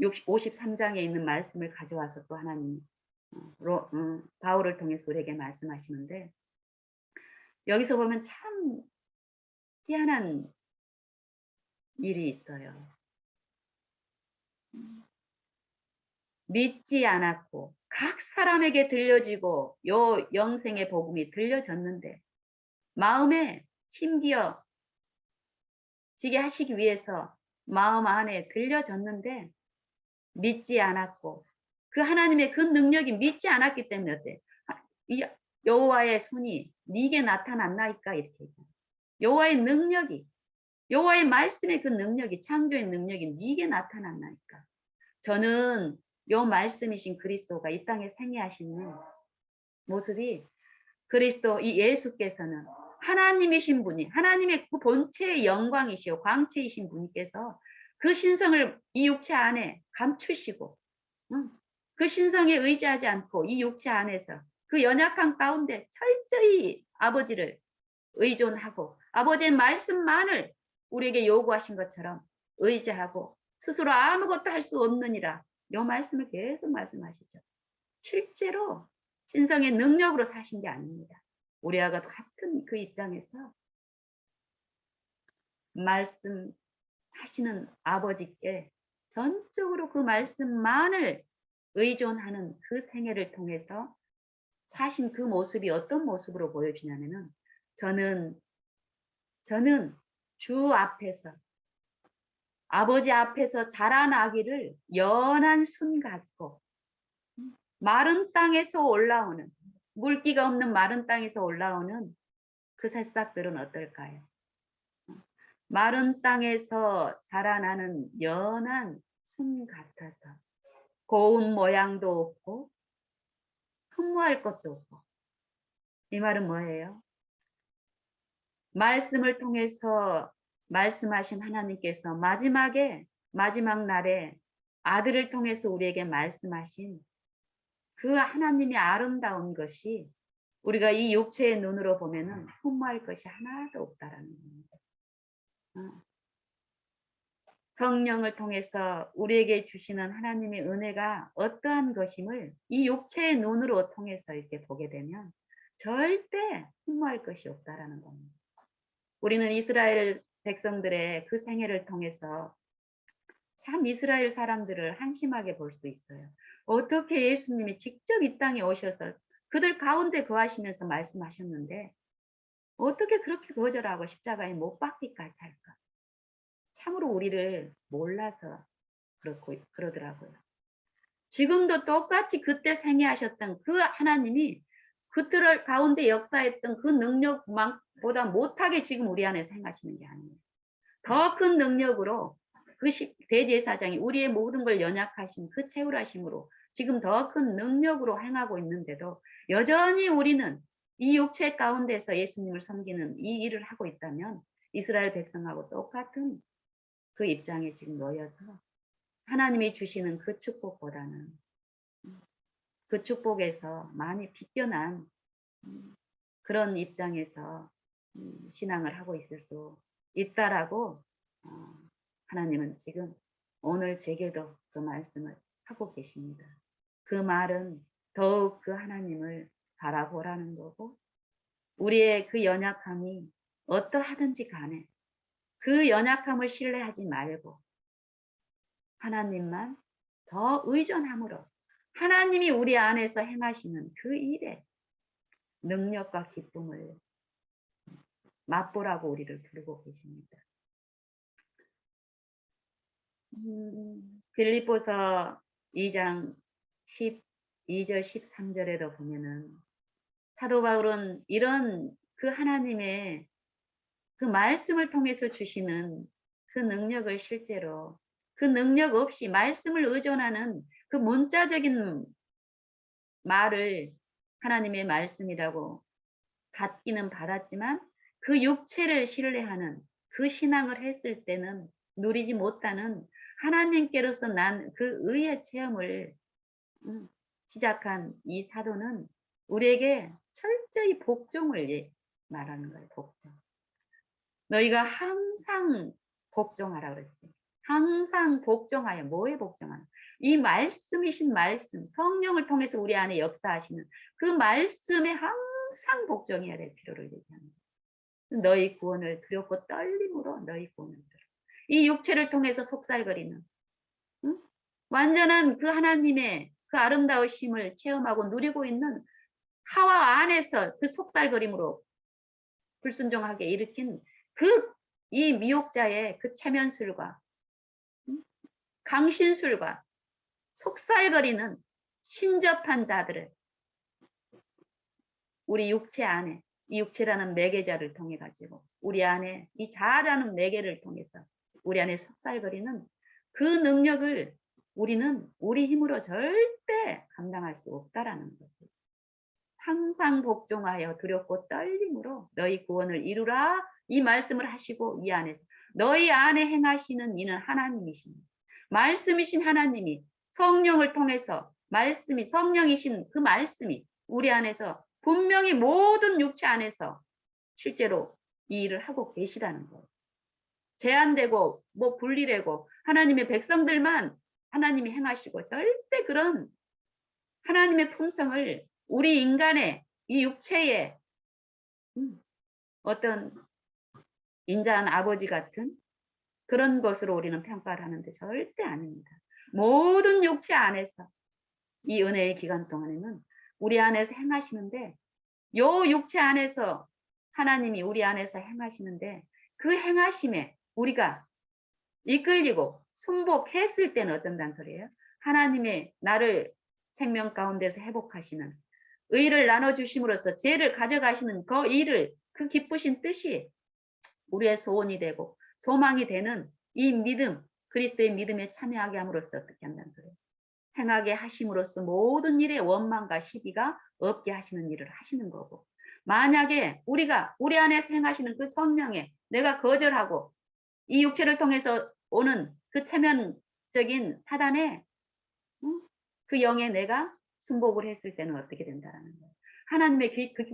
53장에 있는 말씀을 가져와서 또 하나님 바울을 통해서 우리에게 말씀하시는데, 여기서 보면 참 희한한 일이 있어요. 믿지 않았고 각 사람에게 들려지고 요 영생의 복음이 들려졌는데, 마음에 심기어 지게 하시기 위해서 마음 안에 들려졌는데 믿지 않았고, 그 하나님의 그 능력이 믿지 않았기 때문에 어때? 이 여호와의 손이 네게 나타났나이까, 이렇게 얘기해요. 여호와의 능력이, 여호와의 말씀의 그 능력이, 창조의 능력이 네게 나타났나이까. 저는 요 말씀이신 그리스도가 이 땅에 생애하시는 모습이, 그리스도 이 예수께서는 하나님이신 분이, 하나님의 그 본체의 영광이시오 광채이신 분께서 그 신성을 이 육체 안에 감추시고, 그 신성에 의지하지 않고 이 육체 안에서 그 연약한 가운데 철저히 아버지를 의존하고 아버지의 말씀만을 우리에게 요구하신 것처럼 의지하고 스스로 아무것도 할 수 없느니라, 이 말씀을 계속 말씀하시죠. 실제로 신성의 능력으로 사신 게 아닙니다. 우리와 같은 그 입장에서 말씀하시는 아버지께 전적으로 그 말씀만을 의존하는 그 생애를 통해서 사신 그 모습이 어떤 모습으로 보여지냐면은 저는 주 앞에서 아버지 앞에서 자란 아기를 연한 순 같고 마른 땅에서 올라오는 물기가 없는 마른 땅에서 올라오는 그 새싹들은 어떨까요? 마른 땅에서 자라나는 연한 순 같아서 고운 모양도 없고 흠모할 것도 없고. 이 말은 뭐예요? 말씀을 통해서 말씀하신 하나님께서 마지막 날에 아들을 통해서 우리에게 말씀하신 그 하나님의 아름다운 것이 우리가 이 육체의 눈으로 보면은 흠모할 것이 하나도 없다라는 겁니다. 성령을 통해서 우리에게 주시는 하나님의 은혜가 어떠한 것임을 이 육체의 눈으로 통해서 이렇게 보게 되면 절대 흠모할 것이 없다라는 겁니다. 우리는 이스라엘 백성들의 그 생애를 통해서 참 이스라엘 사람들을 한심하게 볼 수 있어요. 어떻게 예수님이 직접 이 땅에 오셔서 그들 가운데 거하시면서 말씀하셨는데 어떻게 그렇게 거절하고 십자가에 못 박기까지 할까? 참으로 우리를 몰라서 그러더라고요. 지금도 똑같이 그때 생애하셨던 그 하나님이 그들 가운데 역사했던 그 능력보다 못하게 지금 우리 안에 행하시는 게 아니에요. 더 큰 능력으로 그 대제사장이 우리의 모든 걸 연약하신 그 채울하심으로 지금 더 큰 능력으로 행하고 있는데도 여전히 우리는 이 육체 가운데서 예수님을 섬기는 이 일을 하고 있다면 이스라엘 백성하고 똑같은 그 입장에 지금 놓여서 하나님이 주시는 그 축복보다는 그 축복에서 많이 비껴난 그런 입장에서 신앙을 하고 있을 수 있다라고 하나님은 지금 오늘 제게도 그 말씀을 하고 계십니다. 그 말은 더욱 그 하나님을 바라보라는 거고 우리의 그 연약함이 어떠하든지 간에 그 연약함을 신뢰하지 말고 하나님만 더 의존함으로 하나님이 우리 안에서 행하시는 그 일에 능력과 기쁨을 맛보라고 우리를 부르고 계십니다. 빌립보서 2장 12절 13절에도 보면은 사도 바울은 이런 그 하나님의 그 말씀을 통해서 주시는 그 능력을 실제로 그 능력 없이 말씀을 의존하는 그 문자적인 말을 하나님의 말씀이라고 받기는 받았지만 그 육체를 신뢰하는 그 신앙을 했을 때는 누리지 못하는 하나님께로서 난 그 의의 체험을 시작한 이 사도는 우리에게 철저히 복종을 말하는 거예요. 복종. 너희가 항상 복종하라 그랬지. 항상 복종하여 뭐에 복종하는? 이 말씀이신 말씀, 성령을 통해서 우리 안에 역사하시는 그 말씀에 항상 복종해야 될 필요를 얘기합니다. 너희 구원을 두렵고 떨림으로 너희 구원을 들어. 이 육체를 통해서 속살거리는 완전한 그 하나님의 그 아름다우심을 체험하고 누리고 있는 하와 안에서 그 속살거림으로 불순종하게 일으킨 그 이 미혹자의 그 체면술과 강신술과 속살거리는 신접한 자들을 우리 육체 안에 이 육체라는 매개자를 통해 가지고 우리 안에 이 자아라는 매개를 통해서 우리 안에 속살거리는 그 능력을 우리는 우리 힘으로 절대 감당할 수 없다라는 거죠. 항상 복종하여 두렵고 떨림으로 너희 구원을 이루라 이 말씀을 하시고 이 안에서 너희 안에 행하시는 이는 하나님이십니다. 말씀이신 하나님이 성령을 통해서 말씀이 성령이신 그 말씀이 우리 안에서 분명히 모든 육체 안에서 실제로 이 일을 하고 계시다는 거예요. 제한되고 뭐 분리되고 하나님의 백성들만 하나님이 행하시고 절대 그런 하나님의 품성을 우리 인간의 이 육체에 어떤 인자한 아버지 같은 그런 것으로 우리는 평가를 하는데 절대 아닙니다. 모든 육체 안에서 이 은혜의 기간 동안에는 우리 안에서 행하시는데, 요 육체 안에서 하나님이 우리 안에서 행하시는데, 그 행하심에 우리가 이끌리고 순복했을 때는 어쩐다는 소리예요? 하나님의 나를 생명 가운데서 회복하시는, 의를 나눠주심으로써 죄를 가져가시는 그 일을, 그 기쁘신 뜻이 우리의 소원이 되고 소망이 되는 이 믿음, 그리스도의 믿음에 참여하게 함으로써 어떻게 한다는 거예요? 행하게 하심으로써 모든 일에 원망과 시비가 없게 하시는 일을 하시는 거고, 만약에 우리가 우리 안에서 행하시는 그 성령에 내가 거절하고 이 육체를 통해서 오는 그 체면적인 사단에 그 영에 내가 순복을 했을 때는 어떻게 된다라는 거예요. 하나님의 그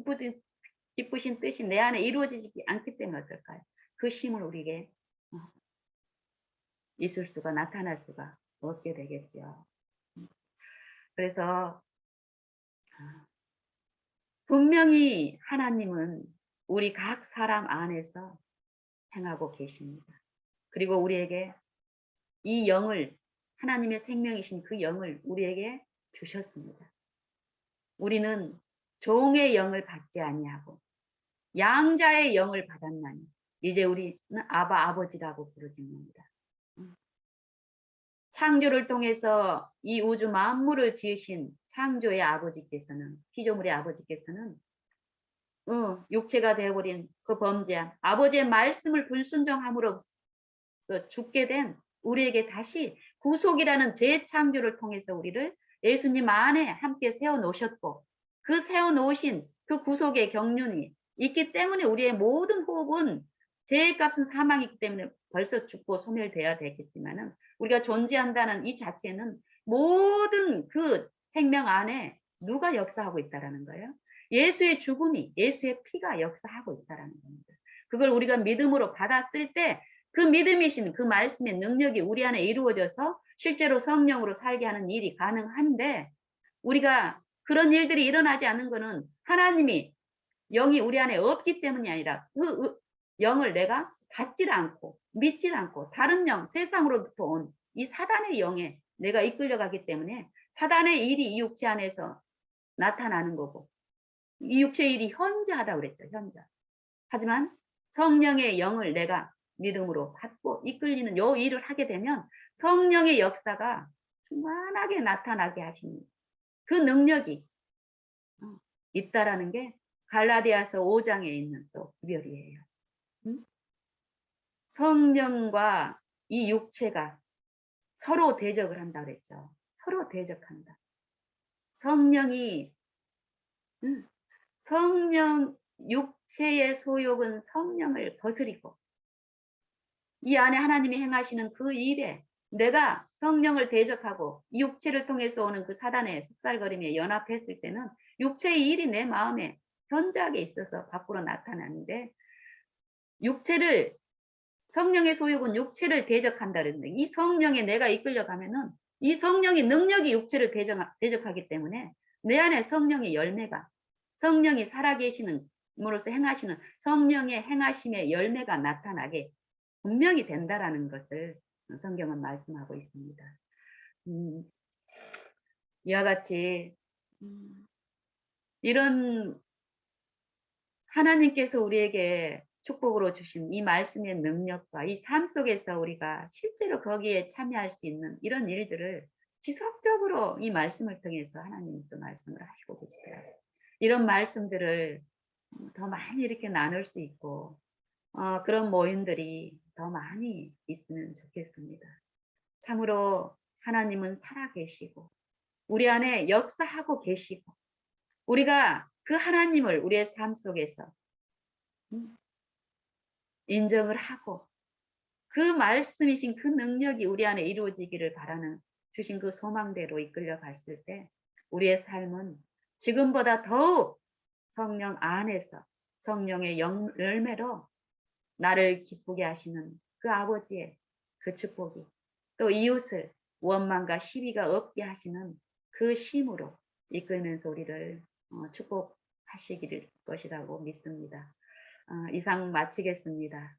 기쁘신 뜻이 내 안에 이루어지지 않기 때문에 어떨까요? 그 힘을 우리에게 있을 수가, 나타날 수가 없게 되겠죠. 그래서 분명히 하나님은 우리 각 사람 안에서 행하고 계십니다. 그리고 우리에게 이 영을, 하나님의 생명이신 그 영을 우리에게 주셨습니다. 우리는 종의 영을 받지 아니하고 양자의 영을 받았나니 이제 우리는 아바 아버지라고 부르짖습니다. 창조를 통해서 이 우주 만물을 지으신 창조의 아버지께서는, 피조물의 아버지께서는 육체가 되어버린 그 범죄한 아버지의 말씀을 불순종함으로써 죽게 된 우리에게 다시 구속이라는 재창조를 통해서 우리를 예수님 안에 함께 세워놓으셨고, 그 세워놓으신 그 구속의 경륜이 있기 때문에 우리의 모든 호흡은, 죄의 값은 사망이기 때문에 벌써 죽고 소멸되어야 되겠지만은 우리가 존재한다는 이 자체는 모든 그 생명 안에 누가 역사하고 있다라는 거예요. 예수의 죽음이, 예수의 피가 역사하고 있다라는 겁니다. 그걸 우리가 믿음으로 받았을 때 그 믿음이신 그 말씀의 능력이 우리 안에 이루어져서 실제로 성령으로 살게 하는 일이 가능한데, 우리가 그런 일들이 일어나지 않는 것은 하나님이 영이 우리 안에 없기 때문이 아니라 그 영을 내가 받질 않고 믿질 않고 다른 영, 세상으로부터 온 이 사단의 영에 내가 이끌려가기 때문에 사단의 일이 이 육체 안에서 나타나는 거고, 이 육체의 일이 현저하다고 그랬죠. 현저. 하지만 성령의 영을 내가 믿음으로 받고 이끌리는 요 일을 하게 되면 성령의 역사가 충만하게 나타나게 하시는 그 능력이 있다라는 게 갈라디아서 5장에 있는 또 구별이에요. 성령과 이 육체가 서로 대적을 한다 그랬죠. 서로 대적한다. 성령이 성령, 육체의 소욕은 성령을 거스리고, 이 안에 하나님이 행하시는 그 일에 내가 성령을 대적하고 육체를 통해서 오는 그 사단의 속살거림에 연합했을 때는 육체의 일이 내 마음에 현저하게 있어서 밖으로 나타나는데, 육체를, 성령의 소욕은 육체를 대적한다 그랬는데, 이 성령에 내가 이끌려가면은 이 성령의 능력이 육체를 대적하기 때문에 내 안에 성령의 열매가, 성령이 살아계시는 으로서 행하시는 성령의 행하심의 열매가 나타나게 분명히 된다라는 것을 성경은 말씀하고 있습니다. 이와 같이 이런 하나님께서 우리에게 축복으로 주신 이 말씀의 능력과 이 삶 속에서 우리가 실제로 거기에 참여할 수 있는 이런 일들을 지속적으로 이 말씀을 통해서 하나님이 또 말씀을 하시고 계시더라고요. 이런 말씀들을 더 많이 이렇게 나눌 수 있고 그런 모임들이 더 많이 있으면 좋겠습니다. 참으로 하나님은 살아계시고 우리 안에 역사하고 계시고, 우리가 그 하나님을 우리의 삶 속에서 인정을 하고 그 말씀이신 그 능력이 우리 안에 이루어지기를 바라는 주신 그 소망대로 이끌려 갔을 때 우리의 삶은 지금보다 더욱 성령 안에서 성령의 열매로 나를 기쁘게 하시는 그 아버지의 그 축복이, 또 이웃을 원망과 시비가 없게 하시는 그 심으로 이끌면서 우리를 축복할 하시길 것이라고 믿습니다. 이상 마치겠습니다.